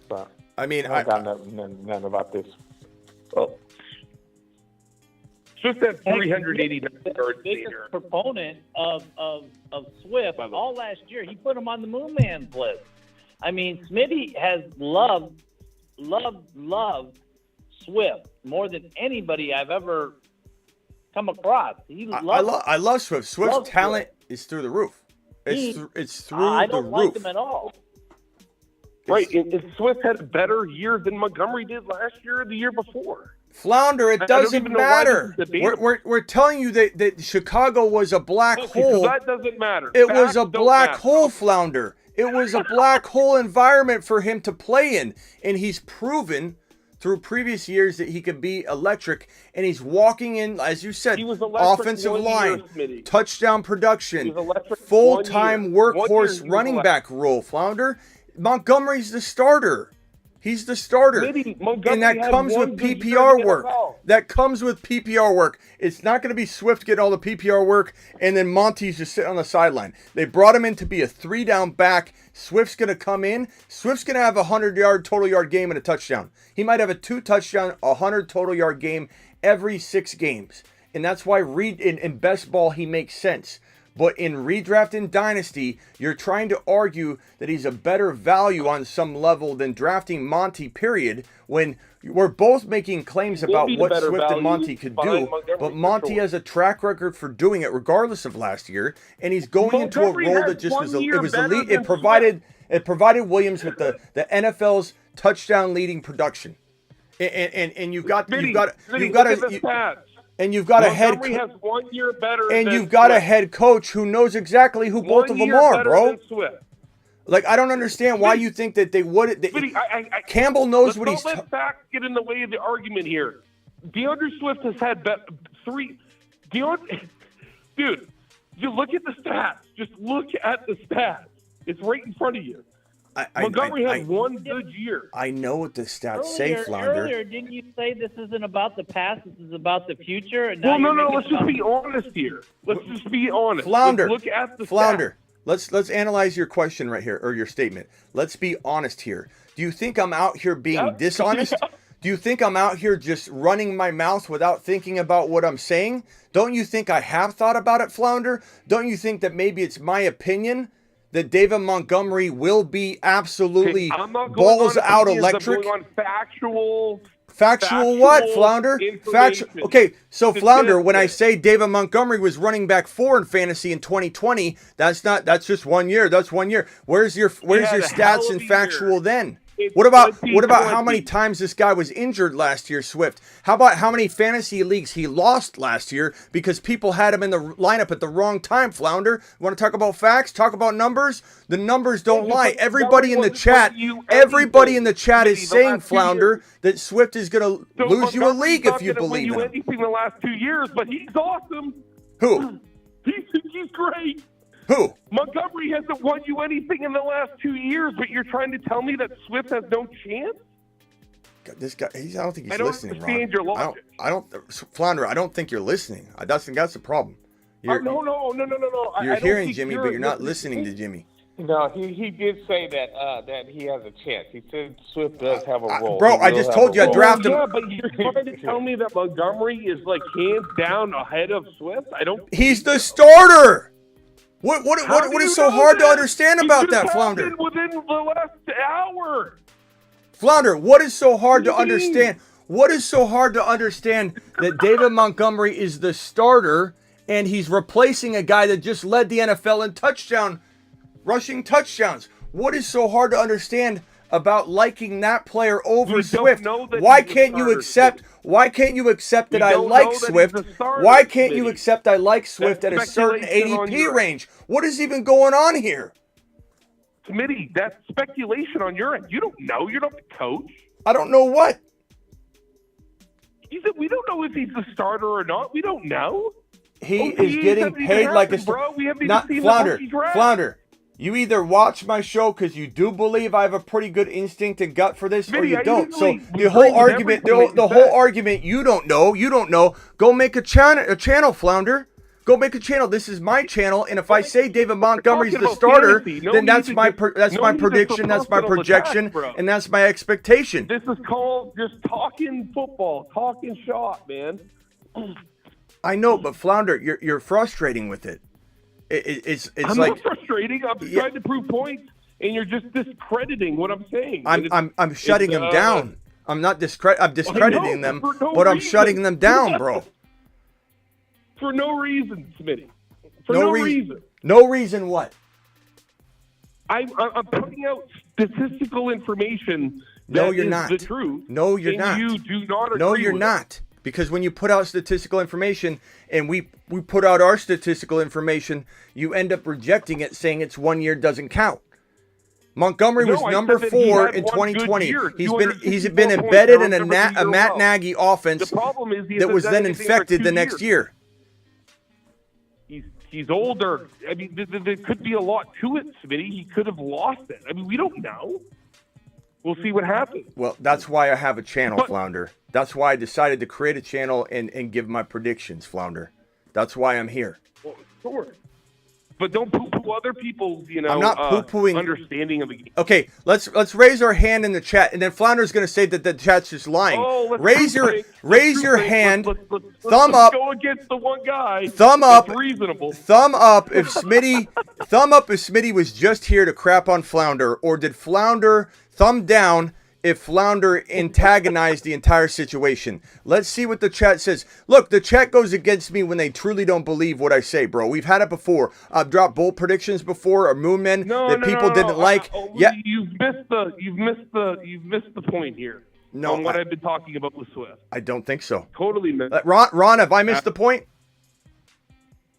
S7: But
S1: I mean,
S7: I got nothing about this.
S6: Oh. Just that 389 yards
S4: biggest
S6: later.
S4: proponent of Swift all last year. He put him on the Moon Man's list. I mean, Smitty has loved Swift more than anybody I've ever come across.
S1: I love Swift. Swift's talent is through the roof. It's through
S4: I
S1: the
S4: don't
S1: roof.
S4: like him at all.
S6: Right, and Swift had a better year than Montgomery did last year or the year before.
S1: Flounder, it
S6: I don't
S1: doesn't
S6: even know why
S1: matter.
S6: this is debatable.
S1: We're telling you that Chicago was a black
S6: Okay,
S1: hole.
S6: so that doesn't matter.
S1: It
S6: Facts
S1: was a
S6: don't
S1: black
S6: matter.
S1: hole, Flounder. It was a black hole environment for him to play in. And he's proven through previous years that he could be electric. And he's walking in, as you said,
S6: He was electric
S1: offensive
S6: 1 year,
S1: line,
S6: Smitty.
S1: touchdown
S6: He
S1: production,
S6: was electric 1
S1: full-time
S6: year. 1 year
S1: workhorse
S6: he was
S1: running
S6: electric.
S1: back role, Flounder. Montgomery's the starter. He's the starter.
S6: Smitty, Montgomery
S1: And that
S6: had
S1: comes
S6: one
S1: with
S6: good year
S1: PPR
S6: in the
S1: work.
S6: NFL.
S1: That comes with PPR work. It's not going to be Swift getting all the PPR work and then Monty's just sitting on the sideline. They brought him in to be a 3-down back. Swift's going to come in. Swift's going to have a 100-yard total yard game and a touchdown. He might have a 2-touchdown, 100 total yard game every 6 games. And that's why in best ball he makes sense. But in redraft and dynasty, you're trying to argue that he's a better value on some level than drafting Monty, period, when we're both making claims about
S6: be the
S1: what
S6: better
S1: Swift and
S6: value
S1: Monty could
S6: behind
S1: do.
S6: Montgomery,
S1: But
S6: for
S1: Monty
S6: sure.
S1: has a track record for doing it regardless of last year. And he's going into a
S6: Montgomery
S1: role
S6: had
S1: that just
S6: 1
S1: was
S6: year
S1: it was
S6: better
S1: elite.
S6: than
S1: It provided Williams with the NFL's touchdown leading production. And you've got
S6: Smitty,
S1: you've got
S6: look at the stats.
S1: and you've got a head
S6: Montgomery has 1 year better
S1: and
S6: than
S1: you've got a
S6: Swift.
S1: head coach who knows exactly who both
S6: 1
S1: of them
S6: year
S1: are,
S6: better
S1: bro.
S6: than Swift.
S1: Like, I don't understand why you think that they would.
S6: Smitty, I
S1: Campbell knows
S6: let's
S1: what
S6: not
S1: he's.
S6: let facts get in the way of the argument here. DeAndre Swift has had three. Dude, you look at the stats. Just look at the stats. It's right in front of you. Montgomery had 1 good year.
S1: I know what the stats say, Flounder.
S4: Earlier, didn't you say this isn't about the past, this is about the future? And
S6: Well,
S4: now
S6: no,
S4: you're making
S6: let's just
S4: about-
S6: be honest here. Let's just be honest.
S1: Flounder,
S6: Let's look at the
S1: Flounder.
S6: stats.
S1: Let's analyze your question right here, or your statement. Let's be honest here. Do you think I'm out here being dishonest? Do you think I'm out here just running my mouth without thinking about what I'm saying? Don't you think I have thought about it, Flounder? Don't you think that maybe it's my opinion that David Montgomery will be absolutely
S6: I'm not going
S1: balls
S6: on
S1: out
S6: opinions, I'm
S1: electric?
S6: going on factual
S1: Factual what, Flounder? Factual.
S6: information.
S1: Okay, so Flounder, when I
S6: Statistics.
S1: say David Montgomery was running back 4 in fantasy in 2020, that's just 1 year. That's 1 year. Where's your
S6: had a hell
S1: stats
S6: of
S1: and
S6: a
S1: factual
S6: year.
S1: then?
S6: It's
S1: What about how
S6: 2020.
S1: many times this guy was injured last year, Swift? How about how many fantasy leagues he lost last year because people had him in the lineup at the wrong time, Flounder? You want to talk about facts? Talk about numbers? The numbers don't
S6: Yeah,
S1: lie.
S6: but
S1: Everybody in the
S6: wasn't
S1: chat,
S6: putting you
S1: everybody
S6: anything,
S1: in the chat is
S6: Smitty, the
S1: saying,
S6: last 2
S1: Flounder,
S6: years.
S1: that Swift is going to
S6: So
S1: lose you a
S6: Montgomery's
S1: league
S6: not
S1: if you
S6: gonna win
S1: believe in him.
S6: anything the last 2 years, but he's awesome.
S1: Who?
S6: He's great.
S1: Who?
S6: Montgomery hasn't won you anything in the last 2 years, but you're trying to tell me that Swift has no chance?
S1: God, this guy, I don't think he's
S6: I don't
S1: listening,
S6: understand
S1: Ron.
S6: your logic.
S1: I don't, Flounder, I don't think you're listening. That's the problem.
S6: No.
S1: You're
S6: I don't
S1: hearing
S6: think
S1: Jimmy, but you're not listening to Jimmy.
S7: No, he did say that he has a chance. He said Swift does have a role.
S1: Bro,
S7: He
S1: I
S7: will
S1: just
S7: have
S1: told
S7: a
S1: you I
S7: role.
S1: drafted him.
S6: Yeah, but you're trying to tell me that Montgomery is like hands down ahead of Swift? I don't.
S1: He's the starter. What
S6: How do
S1: is
S6: you
S1: so
S6: know
S1: hard to
S6: that?
S1: understand
S6: It
S1: about
S6: just
S1: that, Flounder?
S6: happened within the last hour.
S1: Flounder, what is so hard to
S6: What do you mean?
S1: understand? What is so hard to understand that David Montgomery is the starter and he's replacing a guy that just led the NFL in rushing touchdowns? What is so hard to understand about liking that player over
S6: We don't
S1: Swift?
S6: know that
S1: Why
S6: he's the
S1: can't you
S6: starter,
S1: accept?
S6: Steve.
S1: Why can't you accept that
S6: We
S1: I
S6: don't
S1: like
S6: know that he's
S1: Swift?
S6: the starter,
S1: Why can't you
S6: Smitty.
S1: accept I like Swift
S6: That's
S1: at a certain
S6: speculation on
S1: ADP
S6: your
S1: range? What is even going on here?
S6: Smitty, that's speculation on your end. You don't know. You're not the coach.
S1: I don't know what.
S6: We don't know if he's the starter or not. We don't know.
S1: He
S6: OTAs
S1: is getting
S6: haven't even
S1: paid like a
S6: happened, bro. We haven't even
S1: not
S6: seen the
S1: Flounder.
S6: rookie draft.
S1: Flounder, you either watch my show because you do believe I have a pretty good instinct and gut for this, or
S6: Smitty,
S1: you
S6: I
S1: don't. So
S6: usually
S1: the
S6: agree
S1: whole
S6: with
S1: argument,
S6: everything
S1: the
S6: that
S1: whole
S6: you said.
S1: argument, you don't know. Go make a channel, Flounder. Go make a channel. This is my channel, and if I say David Montgomery's
S6: talking
S1: the
S6: about
S1: starter,
S6: fantasy. No
S1: then that's
S6: need to
S1: my
S6: get-
S1: that's
S6: no
S1: my
S6: need to
S1: prediction,
S6: go
S1: that's my
S6: personal
S1: projection,
S6: attacks, bro.
S1: and that's my expectation.
S6: This is called just talking football, talking shop, man.
S1: I know, but Flounder, you're frustrating with it. It's
S6: I'm
S1: like
S6: not frustrating. I'm trying to prove points, and you're just discrediting what I'm saying. And
S1: I'm shutting them down. I'm not I'm discrediting them,
S6: for no
S1: but I'm
S6: reason.
S1: shutting them down, bro.
S6: For no reason, Smitty. For no reason.
S1: No reason what?
S6: I'm putting out statistical information
S1: No,
S6: that
S1: you're
S6: is
S1: not.
S6: the truth.
S1: No, you're
S6: and
S1: not.
S6: You do not agree
S1: No, you're
S6: with
S1: not. Because when you put out statistical information and we put out our statistical information, you end up rejecting it, saying it's 1 year doesn't count. Montgomery was
S6: I
S1: number
S6: said that he
S1: 4
S6: had
S1: in
S6: one good
S1: 2020.
S6: year,
S1: He's
S6: 264
S1: been
S6: points.
S1: embedded
S6: I
S1: in a
S6: remember the year
S1: Matt
S6: well.
S1: Nagy offense
S6: The problem is he
S1: that
S6: hasn't
S1: was
S6: done
S1: then
S6: anything for
S1: infected
S6: 2
S1: the next
S6: years.
S1: year.
S6: He's older. I mean, there could be a lot to it, Smitty. He could have lost it. I mean, we don't know. We'll see what happens.
S1: Well, that's why I have a channel,
S6: But-
S1: Flounder. That's why I decided to create a channel and give my predictions, Flounder. That's why I'm here.
S6: Well, sure. But don't poo-poo other people's,
S1: I'm not poo-pooing-
S6: understanding of the game.
S1: Okay, let's raise our hand in the chat, and then Flounder's going to say that the chat's just lying.
S6: Oh, let's
S1: raise your
S6: prove it.
S1: hand,
S6: Let's
S1: thumb
S6: let's
S1: up,
S6: go against the one guy.
S1: thumb
S6: that's
S1: up,
S6: reasonable.
S1: thumb up if Smitty was just here to crap on Flounder, or did Flounder thumb down if Flounder antagonized the entire situation. Let's see what the chat says. Look, the chat goes against me when they truly don't believe what I say, bro. We've had it before. I've dropped bold predictions before, or Moonmen that people didn't like.
S6: Yeah, you've missed the point here.
S1: No,
S6: on what I've been talking about with Swift.
S1: I don't think so.
S6: Totally missed.
S1: Ron, have I missed the point?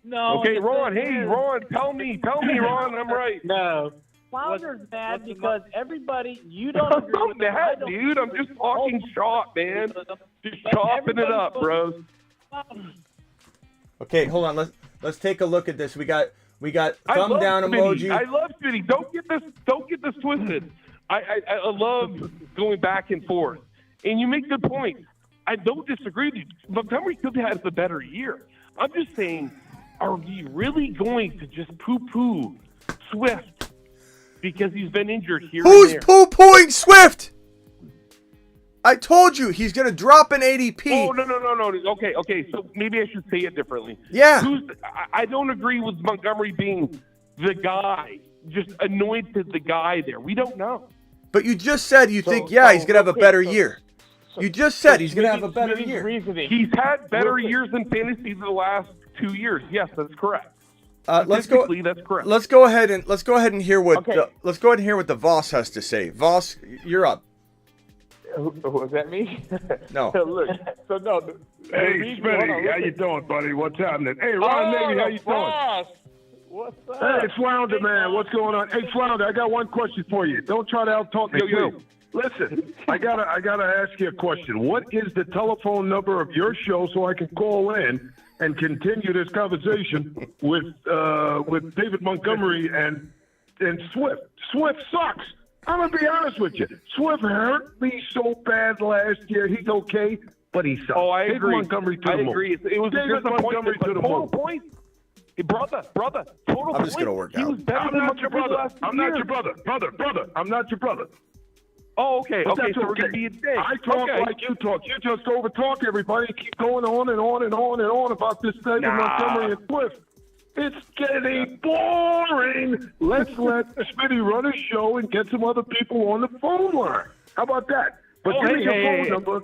S4: No.
S6: Okay, Ron. Hey, Ron. Tell me, Ron. I'm right.
S4: No. Flounder's mad because everybody, you don't
S6: I'm
S4: agree
S6: not
S4: with him.
S6: mad, dude. I'm just talking shop, man. Just chopping it up, bros.
S1: Okay, hold on. Let's take a look at this. We got
S6: I
S1: thumb
S6: love
S1: down
S6: Smitty.
S1: emoji.
S6: I love Smitty. Don't get this twisted. I love going back and forth, and you make good points. I don't disagree with you. Montgomery could have had a better year. I'm just saying, are we really going to just poo-poo Swift because he's been injured here
S1: Who's
S6: and there?
S1: poo-pooing Swift? I told you he's gonna drop an ADP.
S6: Oh no. Okay. So maybe I should say it differently.
S1: Yeah.
S6: I don't agree with Montgomery being the guy, just anointed the guy there. We don't know.
S1: But you just said you think, he's gonna have a better year. You just said he's gonna have a better year.
S7: Reasoning.
S6: He's had better years in fantasy the last 2 years. Yes, that's correct.
S1: Let's go.
S6: Statistically, that's correct.
S1: Let's go ahead and hear what
S7: Okay.
S1: let's go ahead and hear what the Voss has to say. Voss, you're up.
S7: Was that me?
S1: No.
S7: Look, so no.
S8: Hey, Smitty, how you doing, buddy? What's happening? Hey, Ron Navy, how you doing?
S7: What's up?
S8: Hey, Flounder, man, what's going on? Hey, Flounder, I got one question for you. Don't try to out-talk me, too. Listen, I gotta ask you a question. What is the telephone number of your show so I can call in and continue this conversation with David Montgomery and Swift? Swift sucks. I'm gonna be honest with you. Swift hurt me so bad last year. He's okay, but he sucks.
S6: Oh, I
S8: David
S6: agree.
S8: Montgomery to
S6: I
S8: the moon.
S6: agree. It was
S8: David
S6: just a
S8: Montgomery to the
S6: total
S8: moon.
S6: points. Hey, brother, total
S1: I'm
S6: points.
S1: just gonna work
S6: He
S1: out.
S6: was better
S8: I'm
S6: than
S8: not your
S6: Montgomery the
S8: brother.
S6: last 2
S8: I'm not
S6: years.
S8: your brother. Brother. I'm not your brother.
S6: Oh, okay.
S8: But
S6: Okay,
S8: that's
S6: so we're
S8: okay.
S6: gonna be a day.
S8: I talk
S6: okay.
S8: like you talk. You just over talk everybody. Keep going on and on and on and on about this David Montgomery and Swift. It's getting boring. Let's let Smitty run a show and get some other people on the phone line. How about that? But give me your phone number.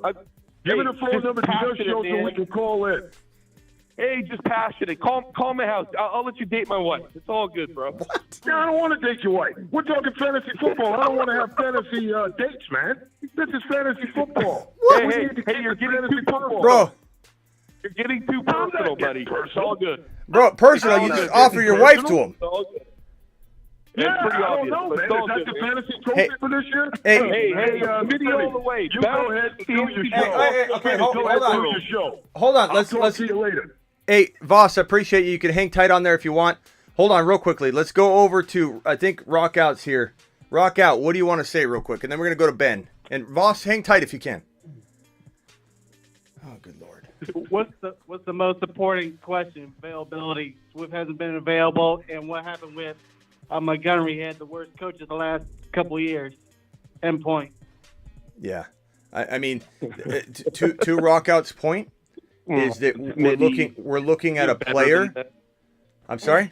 S8: Give me the phone number to your show so we can call in.
S6: Hey, just passionate. Call my house. I'll let you date my wife. It's all good, bro.
S8: No, I don't want to date your wife. We're talking fantasy football. I don't want to have fantasy dates, man. This is fantasy football.
S6: Hey,
S8: We
S6: hey,
S8: need to
S6: hey,
S8: keep
S6: you're
S8: it
S6: getting
S8: fantasy
S6: too personal.
S8: football.
S1: Bro,
S6: You're getting too
S8: I'm not
S6: personal,
S8: getting
S6: buddy. It's
S8: personal.
S6: all good.
S1: personal, you
S6: It's all
S1: just
S6: good.
S1: offer your wife to
S8: Personal?
S1: him.
S6: It's all good.
S8: Yeah,
S6: It's pretty
S8: I don't
S6: obvious,
S8: know,
S6: but
S8: man.
S6: it's all
S8: Is that
S6: good,
S8: the
S6: man.
S8: fantasy trophy
S1: Hey,
S8: for this year?
S6: Hey,
S8: Smitty,
S6: video all the way.
S8: You
S6: Bounce
S8: go ahead and do your
S6: fantasy
S8: show.
S6: football.
S1: Okay, hold
S8: Go ahead and
S1: on.
S8: do your show.
S1: Hold on,
S8: I'll
S1: let's
S8: talk to you later.
S1: Hey, Voss, I appreciate you. You can hang tight on there if you want. Hold on real quickly. Let's go over to, I think Rock Out's here. Rock Out, what do you want to say real quick? And then we're going to go to Ben. And Voss, hang tight if you can. Oh, good Lord.
S9: What's the most important question? Availability. Swift hasn't been available, and what happened with Montgomery? He had the worst coach of the last couple of years. End point.
S1: Yeah, I mean, to Rockout's point is that we're looking at a player. I'm sorry.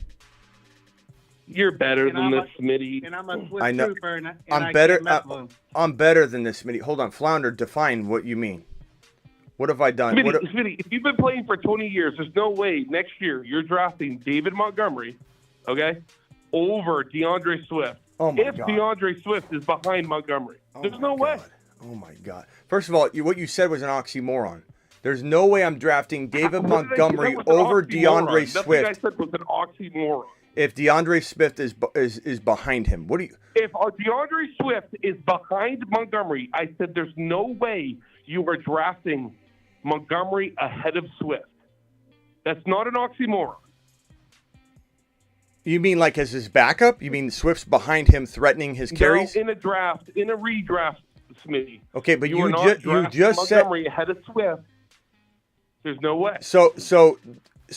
S6: You're better than this, Smitty.
S9: And I'm a Swift
S1: I know.
S9: trooper, and
S1: I'm
S9: I
S1: better.
S9: can't mess with him.
S1: I'm better than this, Smitty. Hold on, Flounder. Define what you mean. What have I done?
S6: Smitty, if you've been playing for 20 years, there's no way next year you're drafting David Montgomery, okay, over DeAndre Swift.
S1: Oh my
S6: if
S1: God.
S6: DeAndre Swift is behind Montgomery, there's no way.
S1: Oh my God! First of all, what you said was an oxymoron. There's no way I'm drafting David Montgomery over DeAndre
S6: Nothing
S1: Swift.
S6: I said was an oxymoron.
S1: If DeAndre Swift is behind him, what do you?
S6: If DeAndre Swift is behind Montgomery, I said there's no way you are drafting Montgomery ahead of Swift. That's not an oxymoron.
S1: You mean like as his backup? You mean Swift's behind him threatening his carries?
S6: No, in a redraft, Smitty.
S1: Okay, but you just said
S6: Montgomery ahead of Swift. There's no way.
S1: So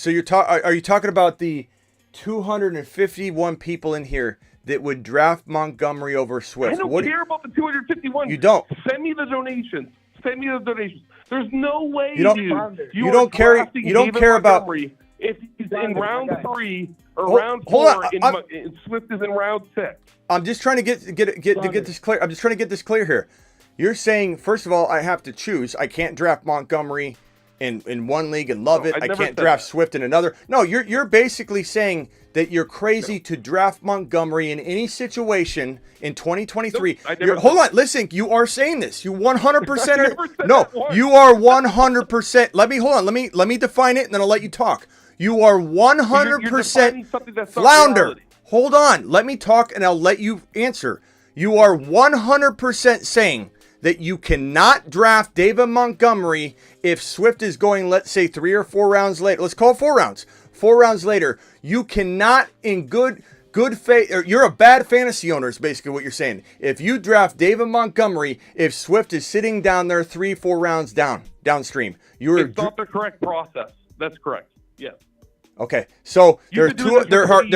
S1: you're are you talking about the 251 people in here that would draft Montgomery over Swift?
S6: I don't care about the 251.
S1: You don't.
S6: Send me the donations. There's no way
S1: you don't care about
S6: if he's in round 3 or round 4 and Swift is in round 6.
S1: I'm just trying to get this clear. I'm just trying to get this clear here. You're saying, first of all, I have to choose. I can't draft Montgomery in one league and love it. I can't draft Swift in another. No, you're basically saying that you're crazy to draft Montgomery in any situation in 2023. Hold on, listen. You are saying this. You 100%. No, you are 100%. Let me define it, and then I'll let you talk. You are 100% Flounder. Hold on. Let me talk, and I'll let you answer. You are 100% saying that you cannot draft David Montgomery if Swift is going, let's say, 3 or 4 rounds later. Let's call it 4 rounds. 4 rounds later, you cannot, in good faith, or you're a bad fantasy owner is basically what you're saying. If you draft David Montgomery, if Swift is sitting down there 3-4 rounds downstream,
S6: it's not the correct process. That's correct. Yes.
S1: Okay, so there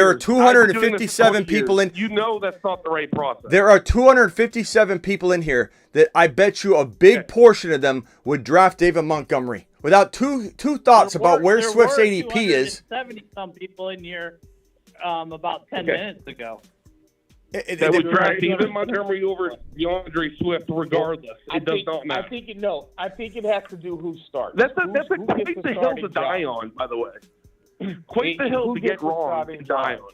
S1: are 257 people in.
S6: You know that's not the right process.
S1: There are 257 people in here that I bet you a big portion of them would draft David Montgomery without two thoughts about where Swift's ADP is.
S4: 70-some people in here about 10 minutes ago.
S6: That would draft David Montgomery over DeAndre Swift regardless. It does not matter.
S7: I think it has to do who starts.
S6: That's a quite the hill to die on, by the way. Quite the hill to get wrong and die on.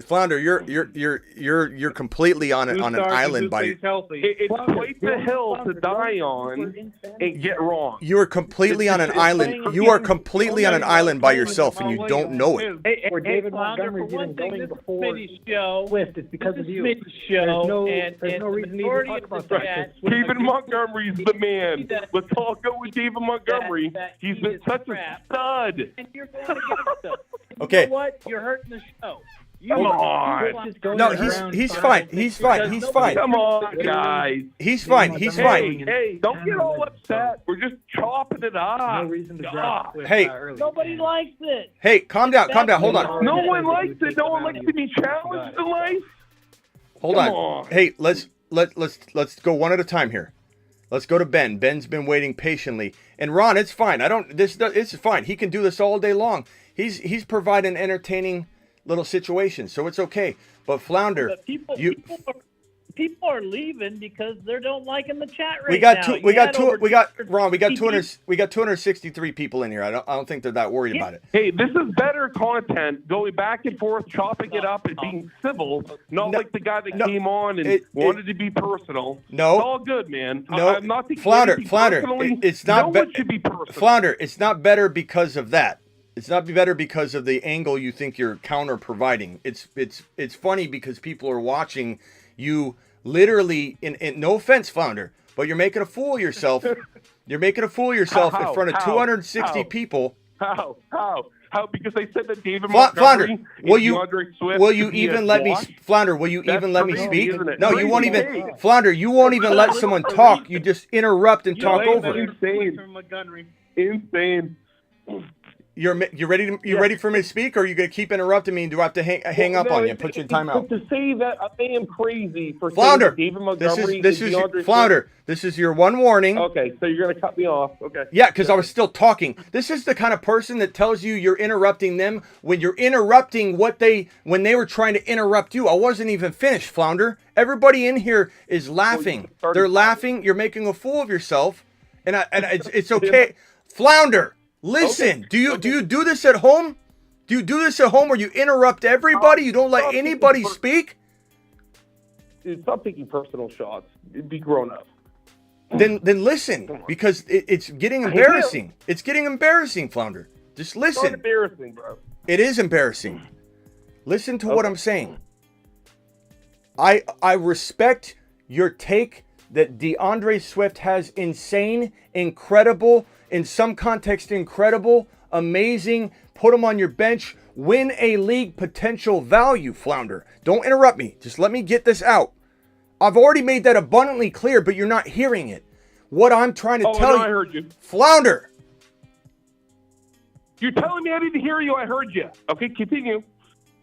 S1: Flounder, you're completely on an island by yourself.
S6: It's quite the hill to die on and get wrong.
S1: You are completely on an island. You are completely on an island by yourself, and you don't know it.
S10: Hey, David Montgomery didn't going before Swift. It's because of you. There's no reason to even talk about that.
S6: David Montgomery's the man. Let's all go with David Montgomery. He's been such a stud.
S4: And you're going against him.
S1: Okay.
S4: You know what? You're hurting the show.
S6: Come on.
S1: No, he's fine. He's fine.
S6: Come on, guys.
S1: He's fine. He's fine.
S6: Hey, don't get all upset. We're just chopping it up.
S10: No reason to draft Swift early.
S4: Nobody likes it.
S1: Hey, calm down. Hold on.
S6: No one likes it. No one likes to be challenged in life.
S1: Hold on. Hey, let's go one at a time here. Let's go to Ben. Ben's been waiting patiently. And Ron, it's fine. It's fine. He can do this all day long. He's providing entertaining little situation, so it's okay. But Flounder,
S4: people are leaving because they don't like in the chat right
S1: we got
S4: now.
S1: We got 263 people in here. I don't think they're that worried about it.
S6: Hey, this is better content, going back and forth, chopping it up, and being civil, not like the guy that came on and wanted to be personal.
S1: No,
S6: it's all good, man.
S1: No,
S6: I'm not
S1: Flounder. It's not.
S6: No one should be personal.
S1: Flounder, it's not better because of that. It's not better because of the angle you think you're counter providing. It's funny because people are watching you literally. In no offense, Flounder, but you're making a fool of yourself. You're making a fool of yourself in front of 260 people.
S6: How? How? Because they said that David
S1: Flounder,
S6: Montgomery
S1: will
S6: and
S1: you
S6: DeAndre Swift
S1: will you
S6: could be
S1: even
S6: a
S1: let me
S6: wash?
S1: Flounder? Will you
S6: That's
S1: even let me
S6: crazy,
S1: speak?
S6: isn't it?
S1: No, you won't
S6: Crazy.
S1: even Flounder. You won't even let someone talk. You just interrupt and talk over.
S6: Insane. Insane.
S1: You're ready for me to speak, or are you gonna keep interrupting me? And do I have to hang up on you and put you in timeout?
S6: To say that I am crazy for
S1: Flounder,
S6: saying that David Montgomery
S1: this
S6: and
S1: is
S6: DeAndre
S1: Flounder.
S6: Swift.
S1: This is your one warning.
S6: Okay, so you're gonna cut me off. Okay.
S1: Yeah, because I was still talking. This is the kind of person that tells you you're interrupting them when you're interrupting when they were trying to interrupt you. I wasn't even finished, Flounder. Everybody in here is laughing. They're laughing. You're making a fool of yourself, and it's okay, Flounder. Listen,
S6: Okay.
S1: do you do this at home? Do you do this at home where you interrupt everybody? You don't let anybody speak?
S6: Dude, stop taking personal shots. Be grown up.
S1: Then listen, because it's getting embarrassing. It's getting embarrassing, Flounder. Just
S6: It's not
S1: listen.
S6: embarrassing, bro.
S1: It is embarrassing. Listen to what I'm saying. I respect your take that DeAndre Swift has insane, incredible, in some context incredible, amazing, put him on your bench, win a league potential value, Flounder. Don't interrupt me. Just let me get this out. I've already made that abundantly clear, but you're not hearing it. What I'm trying to tell you.
S6: I heard you.
S1: Flounder.
S6: You're telling me I didn't hear you. I heard you. Okay, continue.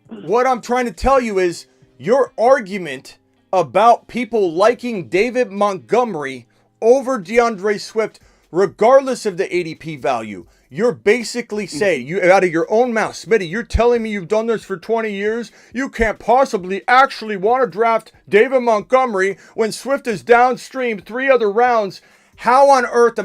S1: What I'm trying to tell you is your argument about people liking David Montgomery over DeAndre Swift, regardless of the ADP value. You're basically saying, you out of your own mouth, Smitty, you're telling me you've done this for 20 years? You can't possibly actually want to draft David Montgomery when Swift is downstream 3 other rounds. How on earth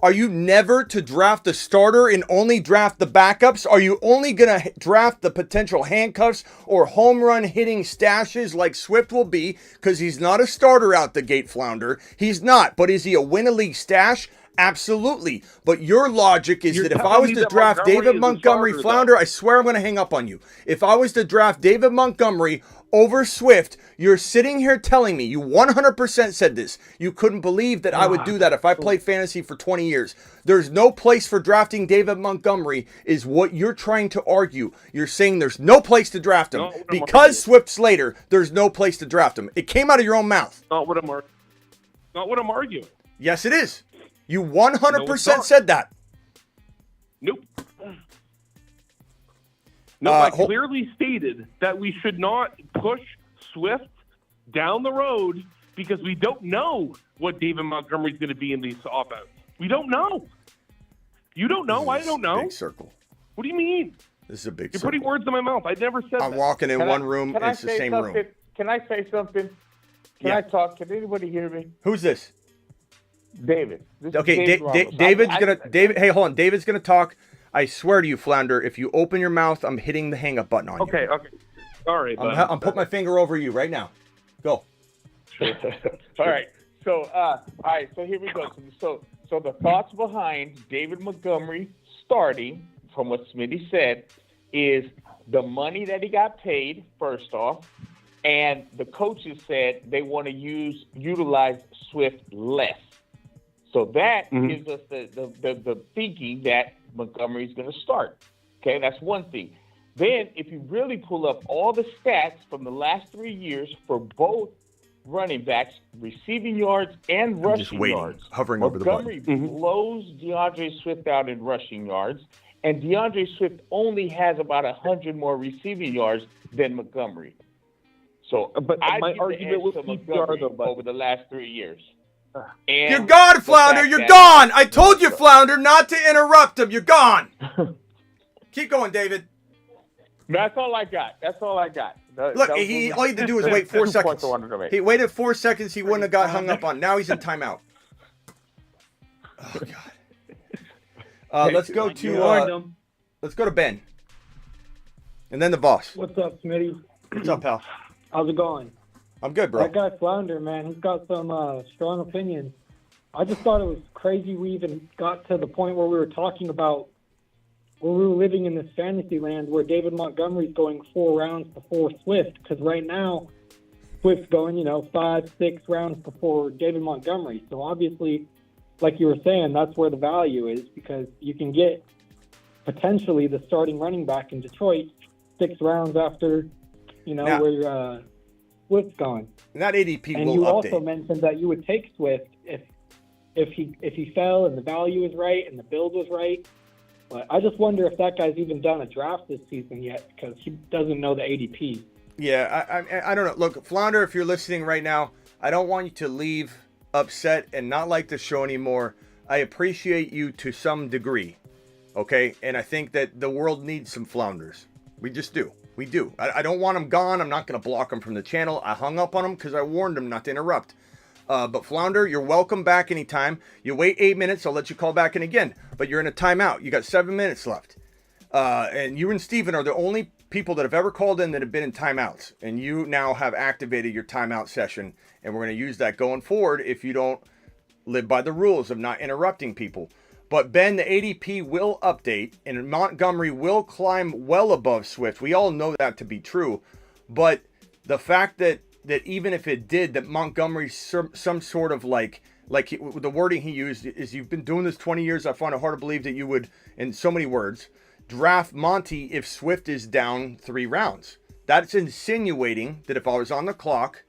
S1: are you never to draft the starter and only draft the backups? Are you only going to draft the potential handcuffs or home run hitting stashes like Swift will be? Because he's not a starter out the gate, Flounder. He's not. But is he a win-a-league stash? Absolutely. But your logic is that if I was to draft David Montgomery, Flounder, I swear I'm going to hang up on you. If I was to draft David Montgomery over Swift, you're sitting here telling me, you 100% said this, you couldn't believe that I would do that if I played fantasy for 20 years. There's no place for drafting David Montgomery is what you're trying to argue. You're saying there's no place to draft him. Because Swift's later, there's no place to draft him. It came out of your own mouth.
S6: Not what I'm arguing.
S1: Yes, it is. You 100% said that.
S6: Nope. No, I clearly stated that we should not push Swift down the road because we don't know what David Montgomery's going to be in these offense. We don't know. You don't know. I don't know.
S1: Big circle.
S6: What do you mean?
S1: This is a big
S6: You're
S1: circle.
S6: putting words in my mouth. I never said
S1: I'm
S6: that.
S1: walking in one room. It's the same room.
S7: Can I say something? Can I talk? Can anybody hear me?
S1: Who's this?
S7: David. This is
S1: Okay,
S7: David Ramos.
S1: David. Hey, hold on. David's gonna talk. I swear to you, Flounder, if you open your mouth, I'm hitting the hang up button on you.
S6: Okay. All right.
S1: I'm putting my finger over you right now. Go.
S7: All right. So, all right. So here we go. So the thoughts behind David Montgomery starting, from what Smitty said, is the money that he got paid, first off, and the coaches said they want to utilize Swift less. So that gives us the thinking that Montgomery's going to start. Okay, that's one thing. Then, if you really pull up all the stats from the last 3 years for both running backs, receiving yards and rushing yards,
S1: hovering over the button.
S7: Montgomery blows DeAndre Swift out in rushing yards, and DeAndre Swift only has about 100 more receiving yards than Montgomery. So,
S6: but my argument with
S7: Montgomery over the last 3 years. And
S1: you're gone, Flounder. You're gone. I told you, Flounder, not to interrupt him. You're gone. Keep going, David.
S7: That's all I got.
S1: Look, all he had to do was wait 4 seconds. He waited 4 seconds. He wouldn't have got hung up on. Now he's in timeout. Oh God. Let's go to Ben, and then the boss.
S10: What's up, Smitty?
S1: What's up, pal?
S10: How's it going?
S1: I'm good, bro.
S10: That guy Flounder, man, he's got some strong opinions. I just thought it was crazy we even got to the point where we were talking about where we were living in this fantasy land where David Montgomery's going 4 rounds before Swift, because right now Swift's going, 5, 6 rounds before David Montgomery. So obviously, like you were saying, that's where the value is, because you can get potentially the starting running back in Detroit 6 rounds after,
S1: Now-
S10: where Swift's gone.
S1: And that ADP
S10: And
S1: will
S10: you
S1: update.
S10: also mentioned that you would take Swift if he fell and the value is right and the build was right. But I just wonder if that guy's even done a draft this season yet because he doesn't know the ADP.
S1: Yeah, I don't know. Look, Flounder, if you're listening right now, I don't want you to leave upset and not like the show anymore. I appreciate you to some degree, okay? And I think that the world needs some Flounders. We just do. We do. I don't want them gone. I'm not going to block them from the channel. I hung up on them because I warned them not to interrupt. But Flounder, you're welcome back anytime. You wait 8 minutes, I'll let you call back in again. But you're in a timeout. You got 7 minutes left. And you and Steven are the only people that have ever called in that have been in timeouts. And you now have activated your timeout session. And we're going to use that going forward if you don't live by the rules of not interrupting people. But Ben, the ADP will update and Montgomery will climb well above Swift. We all know that to be true. But the fact that even if it did, that Montgomery's some sort of like the wording he used is, you've been doing this 20 years. I find it hard to believe that you would, in so many words, draft Monty if Swift is down 3 rounds. That's insinuating that if I was on the clock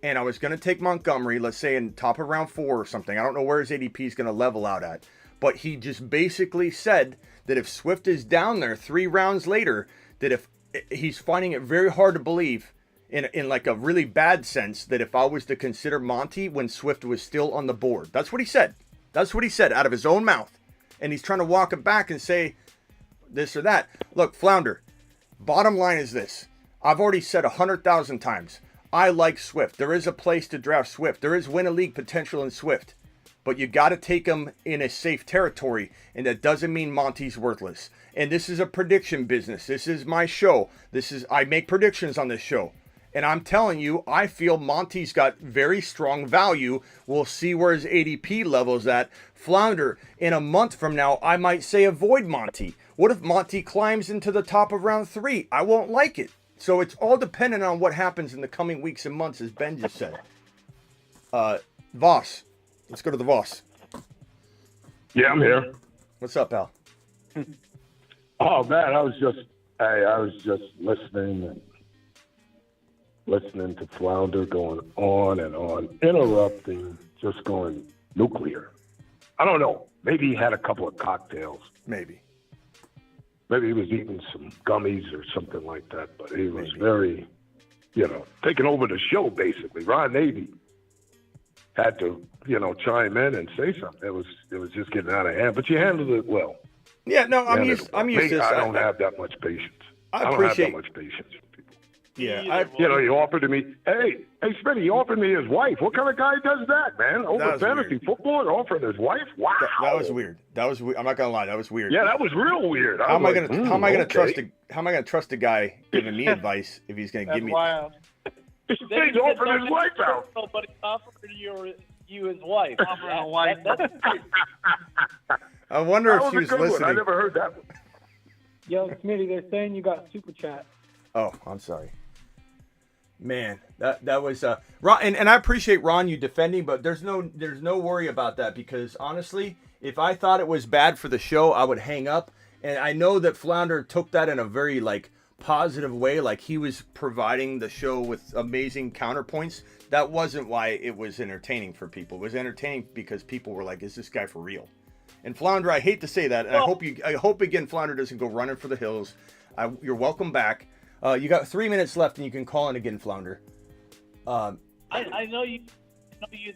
S1: and I was going to take Montgomery, let's say in top of round 4 or something, I don't know where his ADP is going to level out at, but he just basically said that if Swift is down there 3 rounds later, that if he's finding it very hard to believe in like a really bad sense that if I was to consider Monty when Swift was still on the board. That's what he said. That's what he said out of his own mouth. And he's trying to walk it back and say this or that. Look, Flounder, bottom line is this. I've already said 100,000 times. I like Swift. There is a place to draft Swift. There is win a league potential in Swift. But you got to take him in a safe territory. And that doesn't mean Monty's worthless. And this is a prediction business. This is my show. I make predictions on this show. And I'm telling you, I feel Monty's got very strong value. We'll see where his ADP level's at. Flounder, in a month from now, I might say avoid Monty. What if Monty climbs into the top of round 3? I won't like it. So it's all dependent on what happens in the coming weeks and months, as Ben just said. Voss. Let's go to the Voss.
S8: Yeah, I'm here.
S1: What's up, pal?
S8: Oh man, I was just listening to Flounder going on and on, interrupting, just going nuclear. I don't know. Maybe he had a couple of cocktails.
S1: Maybe
S8: he was eating some gummies or something like that, but he was very, taking over the show, basically. Ron Navy had to, chime in and say something. It was just getting out of hand, but you handled it well.
S1: Yeah, no, I'm used to this.
S8: I don't have that much patience.
S1: I
S8: don't have that much patience for people.
S1: Yeah,
S8: he offered me, hey, Smitty, he offered me his wife. What kind of guy does that, man? Over fantasy football, offering his wife? Wow.
S1: That was weird. I'm not gonna lie, that was weird.
S8: Yeah, that was real weird.
S1: How am I gonna trust a guy giving me advice if he's gonna give me?
S4: Wild.
S8: He's offering his wife out.
S4: But he offered you his wife.
S1: I wonder if she was listening.
S8: I never heard that one.
S10: Yo, Smitty, they're saying you got super chat.
S1: Oh, I'm sorry. Man, that was Ron, and I appreciate Ron you defending, but there's no worry about that, because honestly, if I thought it was bad for the show, I would hang up. And I know that Flounder took that in a very positive way, like he was providing the show with amazing counterpoints. That wasn't why it was entertaining for people. It was entertaining because people were like, "Is this guy for real?" And Flounder, I hate to say that, and I hope again Flounder doesn't go running for the hills. You're welcome back. You got 3 minutes left, and you can call in again, Flounder.
S4: I know you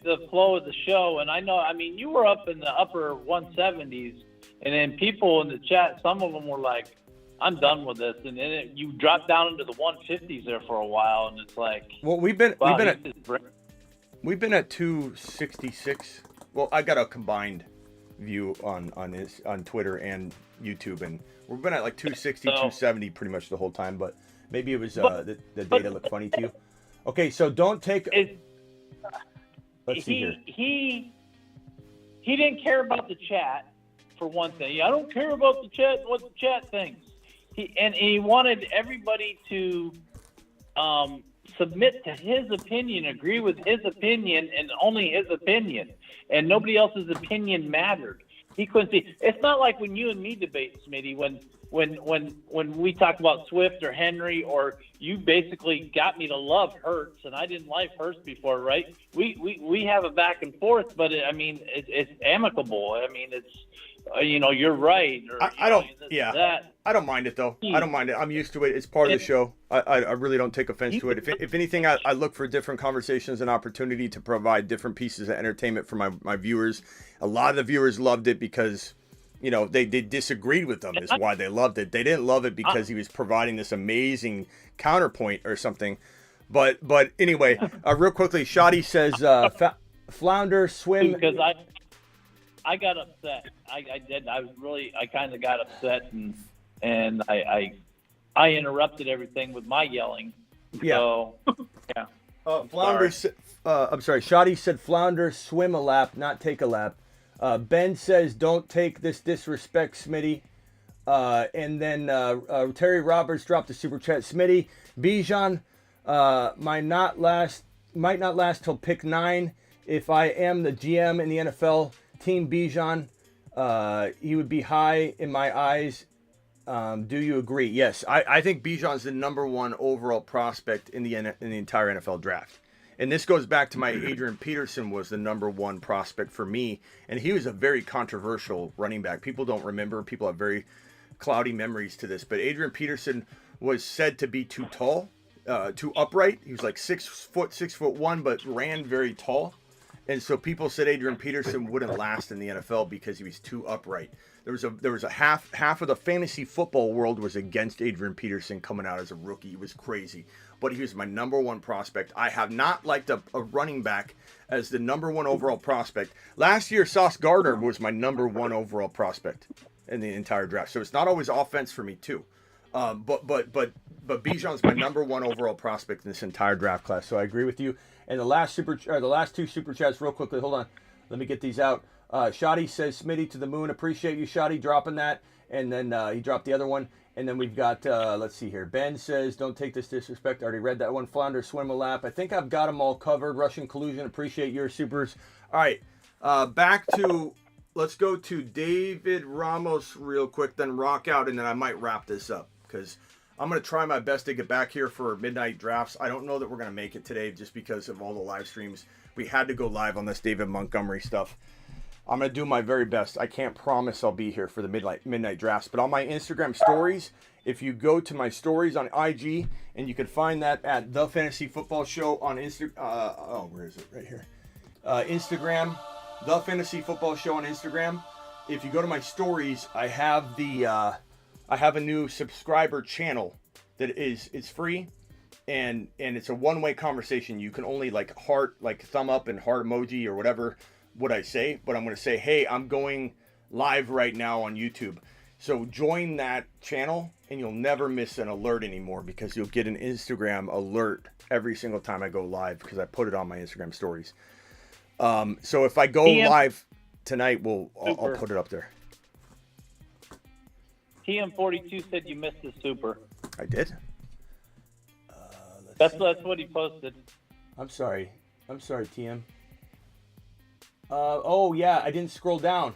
S4: the flow of the show, and I mean, you were up in the upper 170s, and then people in the chat, some of them were like, "I'm done with this," and then you dropped down into the 150s there for a while, and it's like,
S1: well, we've been at 266. Well, I got a combined view on Twitter and YouTube, and we've been at 260, 270 pretty much the whole time, but maybe it was the data looked funny to you. Okay, so don't take. Let's see here.
S4: He didn't care about the chat, for one thing. I don't care about the chat and what the chat thinks. He wanted everybody to submit to his opinion, agree with his opinion, and only his opinion, and nobody else's opinion mattered. He couldn't see. It's not like when you and me debate, Smitty, when we talk about Swift or Henry, or you basically got me to love Hurts, and I didn't like Hurts before, right? We have a back and forth, but it's amicable. I mean, it's you're right. Or,
S1: I don't. Yeah. I don't mind it though. I don't mind it. I'm used to it. It's part of the show. I really don't take offense to it. If anything, I look for different conversations and opportunity to provide different pieces of entertainment for my viewers. A lot of the viewers loved it because, they disagreed with them is why they loved it. They didn't love it because he was providing this amazing counterpoint or something. But anyway, real quickly, Shoddy says flounder, swim.
S4: Because I got upset. I did. I kind of got upset, and I interrupted everything with my yelling.
S1: Yeah.
S4: So, yeah.
S1: Flounder. I'm sorry. Shoddy said flounder, swim a lap, not take a lap. Ben says don't take this disrespect, Smitty. And then Terry Roberts dropped a super chat. Smitty, Bijan might not last till pick 9. If I am the GM in the NFL, Team Bijan, he would be high in my eyes. Do you agree? Yes, I think Bijan's the number 1 overall prospect in the entire NFL draft. And this goes back to my Adrian Peterson was the number 1 prospect for me. And he was a very controversial running back. People don't remember. People have very cloudy memories to this. But Adrian Peterson was said to be too tall, too upright. He was like 6'1", but ran very tall. And so people said Adrian Peterson wouldn't last in the NFL because he was too upright. There was a half of the fantasy football world was against Adrian Peterson coming out as a rookie. It was crazy. But he was my number 1 prospect. I have not liked a running back as the number 1 overall prospect. Last year, Sauce Gardner was my number 1 overall prospect in the entire draft. So it's not always offense for me too. But Bijan's my number 1 overall prospect in this entire draft class. So I agree with you. And the last 2 super chats, real quickly. Hold on, let me get these out. Shoddy says Smitty to the moon. Appreciate you, Shoddy, dropping that. And then he dropped the other one. And then we've got, let's see here. Ben says, don't take this disrespect. I already read that one. Flounder, swim a lap. I think I've got them all covered. Russian collusion. Appreciate your supers. All right. Let's go to David Ramos real quick, then rock out, and then I might wrap this up because I'm going to try my best to get back here for midnight drafts. I don't know that we're going to make it today just because of all the live streams. We had to go live on this David Montgomery stuff. I'm going to do my very best. I can't promise I'll be here for the midnight drafts, but on my Instagram stories, if you go to my stories on IG, and you can find that at The Fantasy Football Show on Instagram. Where is it? Right here. Instagram, The Fantasy Football Show on Instagram. If you go to my stories, I have a new subscriber channel that it's free, and it's a one-way conversation. You can only heart, thumb up and heart emoji or whatever what I say, but I'm going to say, hey, I'm going live right now on YouTube. So join that channel and you'll never miss an alert anymore because you'll get an Instagram alert every single time I go live because I put it on my Instagram stories. So if I go live tonight, I'll put it up there.
S4: TM42 said you missed the super.
S1: I did?
S4: That's what he posted.
S1: I'm sorry, TM. I didn't scroll down.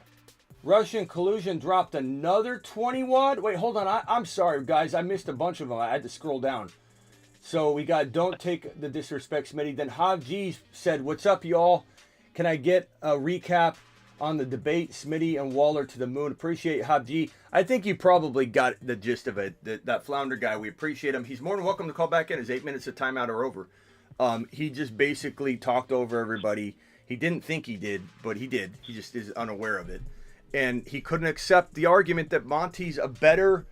S1: Russian collusion dropped another 21. Wait, hold on. I'm sorry, guys. I missed a bunch of them. I had to scroll down. So we got don't take the disrespect, Smitty. Then Hav G said, what's up, y'all? Can I get a recap on the debate, Smitty and Waller to the moon? Appreciate Hav G. I think you probably got the gist of it. That flounder guy, we appreciate him. He's more than welcome to call back in. His 8 minutes of timeout are over. He just basically talked over everybody. He didn't think he did, but he did. He just is unaware of it. And he couldn't accept the argument that Monty's a better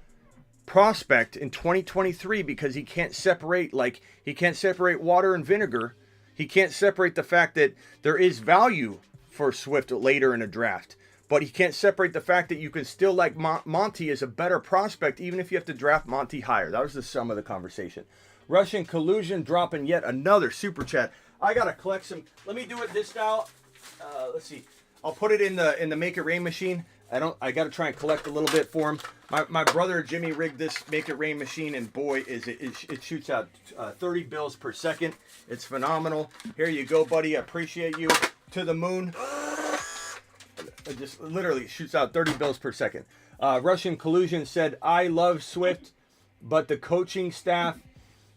S1: prospect in 2023 because he can't separate water and vinegar. He can't separate the fact that there is value for Swift later in a draft. But he can't separate the fact that you can still like Monty as a better prospect even if you have to draft Monty higher. That was the sum of the conversation. Russian collusion dropping yet another super chat. I gotta collect some. Let me do it this style. Let's see. I'll put it in the Make It Rain machine. I gotta try and collect a little bit for him. My brother Jimmy rigged this Make It Rain machine, and boy, it shoots out 30 bills per second. It's phenomenal. Here you go, buddy. I appreciate you. To the moon. It just literally shoots out 30 bills per second. Russian Collusion said, I love Swift, but the coaching staff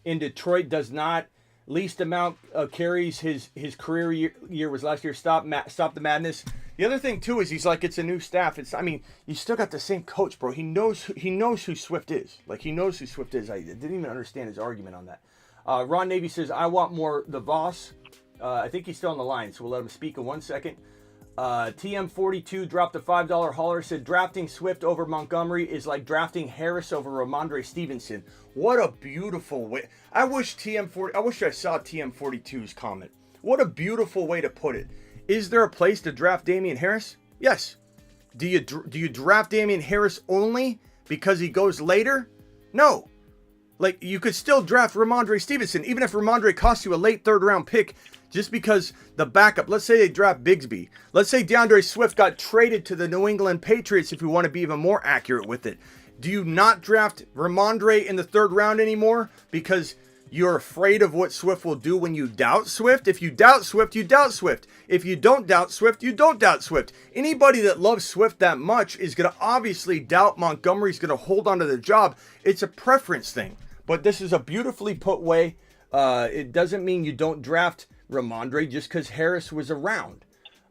S1: in Detroit does not. Least amount carries his career year was last year. Stop the madness. The other thing too is he's like, it's a new staff. You still got the same coach, bro. He knows who Swift is. Like, he knows who Swift is. I didn't even understand his argument on that. Ron Navy says, I want more the Voss. I think he's still on the line, so we'll let him speak in 1 second. TM42 dropped a $5 hauler, said drafting Swift over Montgomery is like drafting Harris over Ramondre Stevenson. What a beautiful way. I wish I saw TM42's comment. What a beautiful way to put it. Is there a place to draft Damian Harris? Yes. Do you draft Damian Harris only because he goes later? No. Like, you could still draft Ramondre Stevenson, even if Ramondre costs you a late third-round pick, just because the backup. Let's say they draft Bigsby. Let's say DeAndre Swift got traded to the New England Patriots, if you want to be even more accurate with it. Do you not draft Ramondre in the third round anymore because you're afraid of what Swift will do when you doubt Swift? If you doubt Swift, you doubt Swift. If you don't doubt Swift, you don't doubt Swift. Anybody that loves Swift that much is going to obviously doubt Montgomery's going to hold on to the job. It's a preference thing. But this is a beautifully put way. It doesn't mean you don't draft Ramondre just because Harris was around.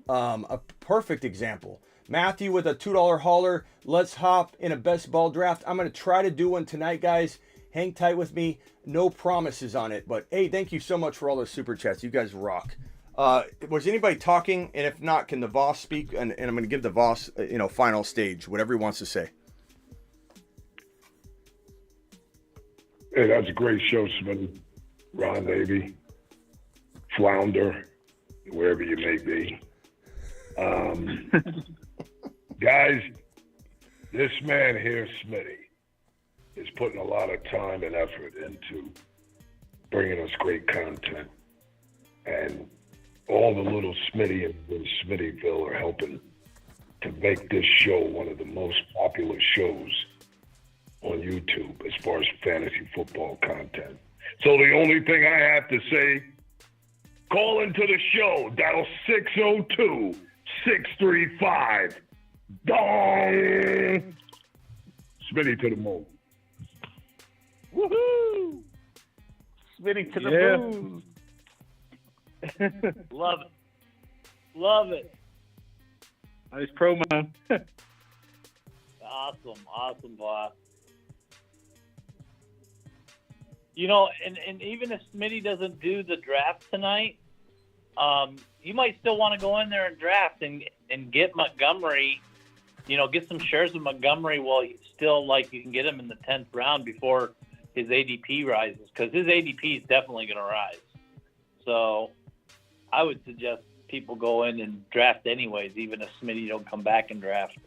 S1: A perfect example. Matthew with a $2 hauler. Let's hop in a best ball draft. I'm going to try to do one tonight, guys. Hang tight with me. No promises on it. But, hey, thank you so much for all those super chats. You guys rock. Was anybody talking? And if not, can the Voss speak? And I'm going to give the Voss, final stage, whatever he wants to say.
S8: Hey, that's a great show, Smitty. Ron Navy, Flounder, wherever you may be. Guys, this man here, Smitty, is putting a lot of time and effort into bringing us great content. And all the little Smitty in Smittyville are helping to make this show one of the most popular shows on YouTube as far as fantasy football content. So the only thing I have to say, call into the show, dial 602-635. Dong! Smitty to the moon.
S5: Woohoo! Smitty to the moon.
S4: Love it. Love it.
S9: Nice promo.
S4: Awesome, boss. And even if Smitty doesn't do the draft tonight, you might still want to go in there and draft and get Montgomery, get some shares of Montgomery while you still, you can get him in the 10th round before his ADP rises, because his ADP is definitely going to rise. So I would suggest people go in and draft anyways, even if Smitty don't come back and draft,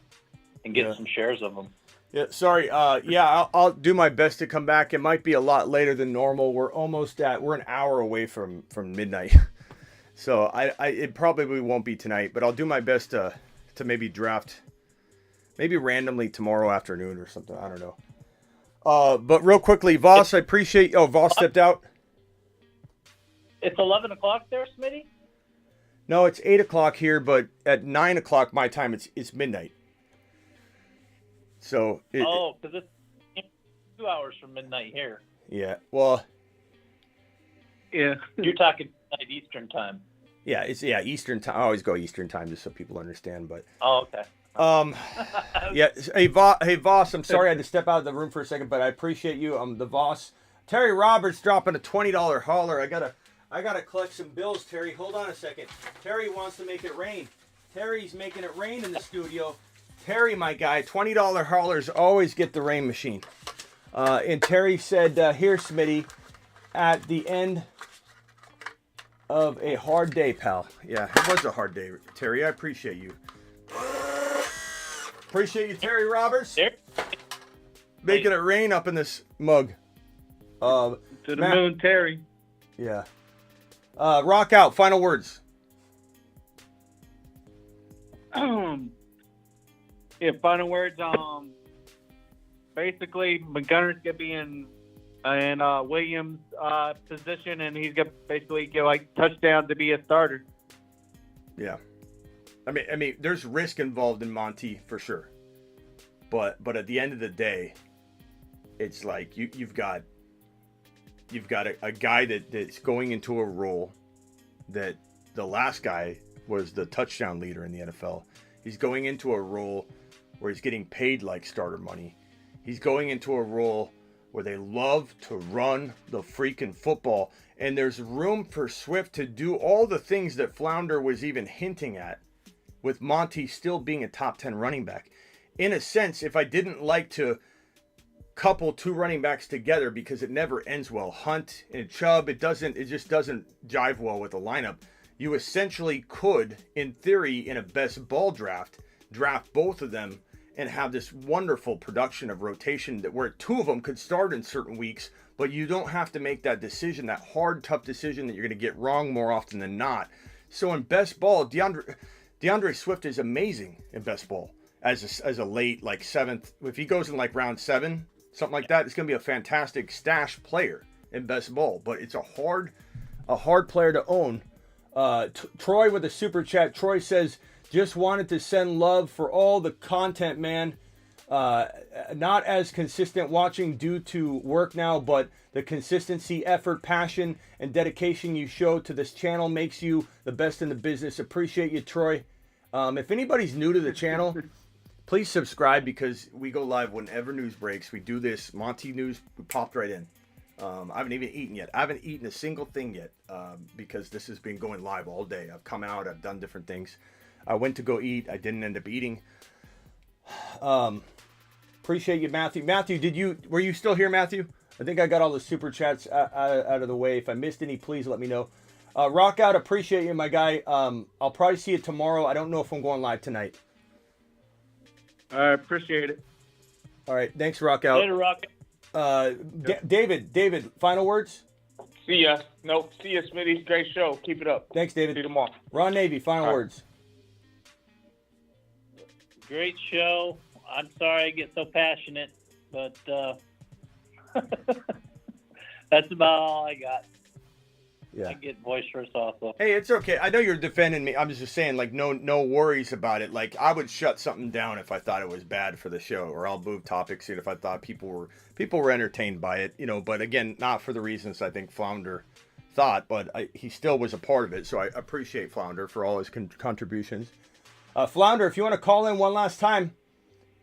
S4: and get some shares of him.
S1: Yeah, sorry. I'll do my best to come back. It might be a lot later than normal. We're an hour away from midnight. So it probably won't be tonight, but I'll do my best to maybe draft maybe randomly tomorrow afternoon or something. I don't know. But real quickly, Voss, I appreciate. Oh, Voss stepped out.
S4: It's 11 o'clock there, Smitty?
S1: No, it's 8 o'clock here, but at 9 o'clock my time, it's midnight. So.
S4: Because it's 2 hours from midnight here.
S1: Yeah. Well.
S9: Yeah.
S4: You're talking midnight Eastern time.
S1: Yeah, Eastern time. I always go Eastern time just so people understand. But.
S4: Oh, okay.
S1: Yeah. Hey, Voss. I'm sorry I had to step out of the room for a second, but I appreciate you. The Voss. Terry Roberts dropping a $20 hauler. I gotta collect some bills, Terry. Hold on a second. Terry wants to make it rain. Terry's making it rain in the studio. Terry, my guy, $20 haulers always get the rain machine. And Terry said, here, Smitty, at the end of a hard day, pal. Yeah, it was a hard day, Terry. I appreciate you. Appreciate you, Terry Roberts. Making it rain up in this mug.
S9: To the moon, Terry.
S1: Yeah. Rock out. Final words.
S9: Yeah, final words. Basically, Montgomery's gonna be in Williams' position, and he's gonna basically get touchdown to be a starter.
S1: Yeah. I mean, there's risk involved in Monty for sure, but at the end of the day, it's like you've got a guy that's going into a role that the last guy was the touchdown leader in the NFL. He's going into a role where he's getting paid like starter money. He's going into a role where they love to run the freaking football, and there's room for Swift to do all the things that Flounder was even hinting at, with Monty still being a top 10 running back. In a sense, if I didn't like to couple two running backs together because it never ends well, Hunt and Chubb, it just doesn't jive well with the lineup. You essentially could, in theory, in a best ball draft both of them and have this wonderful production of rotation that where two of them could start in certain weeks, but you don't have to make that decision, that hard, tough decision that you're going to get wrong more often than not. So in best ball, DeAndre Swift is amazing in best ball as a late, like, 7th. If he goes in like round 7, something like that, it's going to be a fantastic stash player in best ball. But it's a hard player to own. Troy with a super chat. Troy says, just wanted to send love for all the content, man. Not as consistent watching due to work now, but the consistency, effort, passion, and dedication you show to this channel makes you the best in the business. Appreciate you, Troy. If anybody's new to the channel, please subscribe because we go live whenever news breaks. We do this Monty news. We popped right in. I haven't even eaten yet. I haven't eaten a single thing yet because this has been going live all day. I've come out. I've done different things. I went to go eat. I didn't end up eating. Appreciate you, Matthew. Matthew, were you still here, Matthew? I think I got all the super chats out of the way. If I missed any, please let me know. Rock Out, appreciate you, my guy. I'll probably see you tomorrow. I don't know if I'm going live tonight.
S6: I appreciate it.
S1: All right, thanks, Rock Out.
S4: Later, Rock.
S1: David, final words?
S7: See ya. Nope. See ya, Smitty. Great show. Keep it up.
S1: Thanks, David.
S7: See you tomorrow.
S1: Ron Navy, final words.
S4: Great show. I'm sorry I get so passionate, but that's about all I got.
S1: Yeah.
S4: I get boisterous also.
S1: Hey, it's okay. I know you're defending me. I'm just saying, like, no worries about it. Like, I would shut something down if I thought it was bad for the show, or I'll move topics if I thought people were entertained by it, But again, not for the reasons I think Flounder thought, but he still was a part of it. So I appreciate Flounder for all his contributions. Flounder, if you want to call in one last time,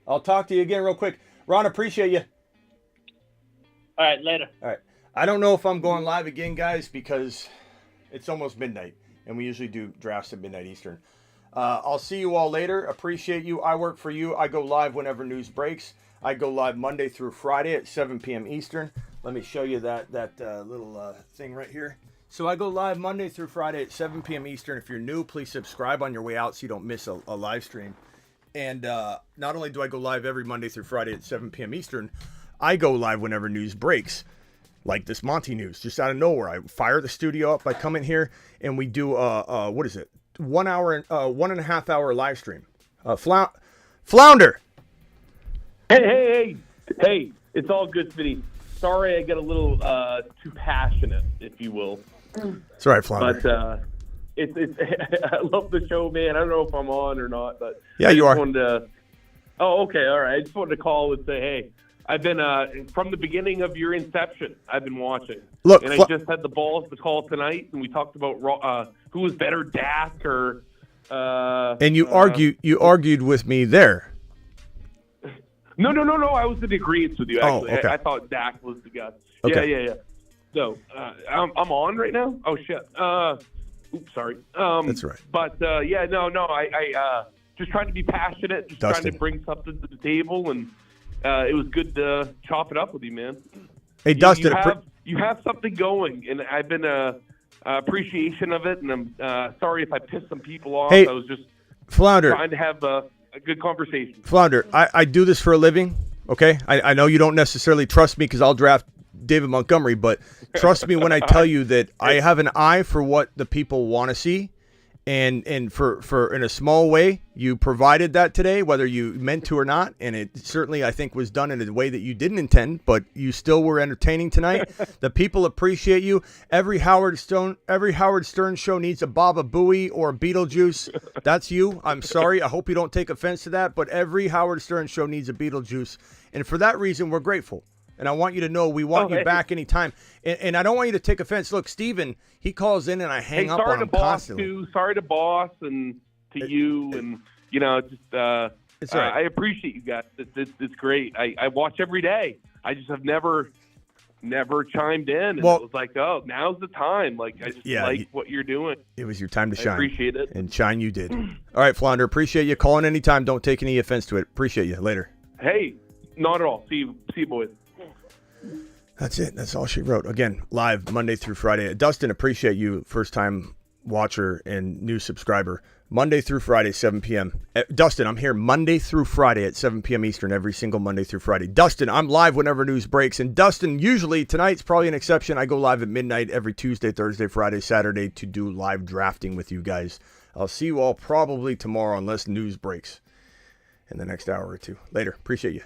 S1: I'll talk to you again real quick. Ron, appreciate you.
S4: All right, later.
S1: All right. I don't know if I'm going live again, guys, because it's almost midnight, and we usually do drafts at midnight Eastern. I'll see you all later. Appreciate you. I work for you. I go live whenever news breaks. I go live Monday through Friday at 7 p.m. Eastern. Let me show you that little thing right here. So I go live Monday through Friday at 7 p.m. Eastern. If you're new, please subscribe on your way out so you don't miss a live stream. And not only do I go live every Monday through Friday at 7 p.m. Eastern, I go live whenever news breaks. Like this Monty news, just out of nowhere. I fire the studio up. I come in here and we do what is it? 1 hour, 1.5 hour live stream. Flounder.
S6: Hey! It's all good, Smitty. Sorry, I get a little too passionate, if you will.
S1: It's all right, Flounder.
S6: But it's I love the show, man. I don't know if I'm on or not, but
S1: yeah, you are.
S6: Oh, okay, all right. I just wanted to call and say, hey. I've been from the beginning of your inception. I've been watching.
S1: Look,
S6: and I just had the balls to call tonight, and we talked about who was better, Dak or.
S1: And you argued with me there.
S6: No. I was in agreement with you. Actually,
S1: okay.
S6: I thought Dak was the guy.
S1: Okay.
S6: Yeah. So I'm on right now. Oh shit. Oops, sorry.
S1: That's right.
S6: But I just trying to be passionate, just
S1: Dustin.
S6: trying to bring something to the table and. It was good to chop it up with you, man.
S1: Hey, Dustin.
S6: You have something going, and I've been appreciation of it, and I'm sorry if I pissed some people off.
S1: Hey,
S6: I was just
S1: Flounder.
S6: trying to have a good conversation.
S1: Flounder, I do this for a living, okay? I know you don't necessarily trust me because I'll draft David Montgomery, but trust me when I tell you that I have an eye for what the people want to see, And for in a small way, you provided that today, whether you meant to or not. And it certainly, I think, was done in a way that you didn't intend, but you still were entertaining tonight. The people appreciate you. Every Howard Stern show needs a Baba Booey or a Beetlejuice. That's you. I'm sorry. I hope you don't take offense to that, but every Howard Stern show needs a Beetlejuice. And for that reason, we're grateful. And I want you to know we want you back anytime. And I don't want you to take offense. Look, Steven, he calls in and I hang up on him constantly.
S6: Sorry to boss and to you. And, you know, just
S1: it's all right.
S6: I appreciate you guys. It's great. I watch every day. I just have never chimed in. And it was like, oh, now's the time. Like, I just like what you're doing.
S1: It was your time to shine.
S6: I appreciate it.
S1: And shine you did. All right, Flounder, appreciate you calling anytime. Don't take any offense to it. Appreciate you. Later.
S6: Hey, not at all. See you, boys.
S1: That's it. That's all she wrote. Again, live Monday through Friday. Dustin, appreciate you, first-time watcher and new subscriber. Monday through Friday, 7 p.m. Dustin, I'm here Monday through Friday at 7 p.m. Eastern, every single Monday through Friday. Dustin, I'm live whenever news breaks. And Dustin, usually, tonight's probably an exception. I go live at midnight every Tuesday, Thursday, Friday, Saturday to do live drafting with you guys. I'll see you all probably tomorrow unless news breaks in the next hour or two. Later. Appreciate you.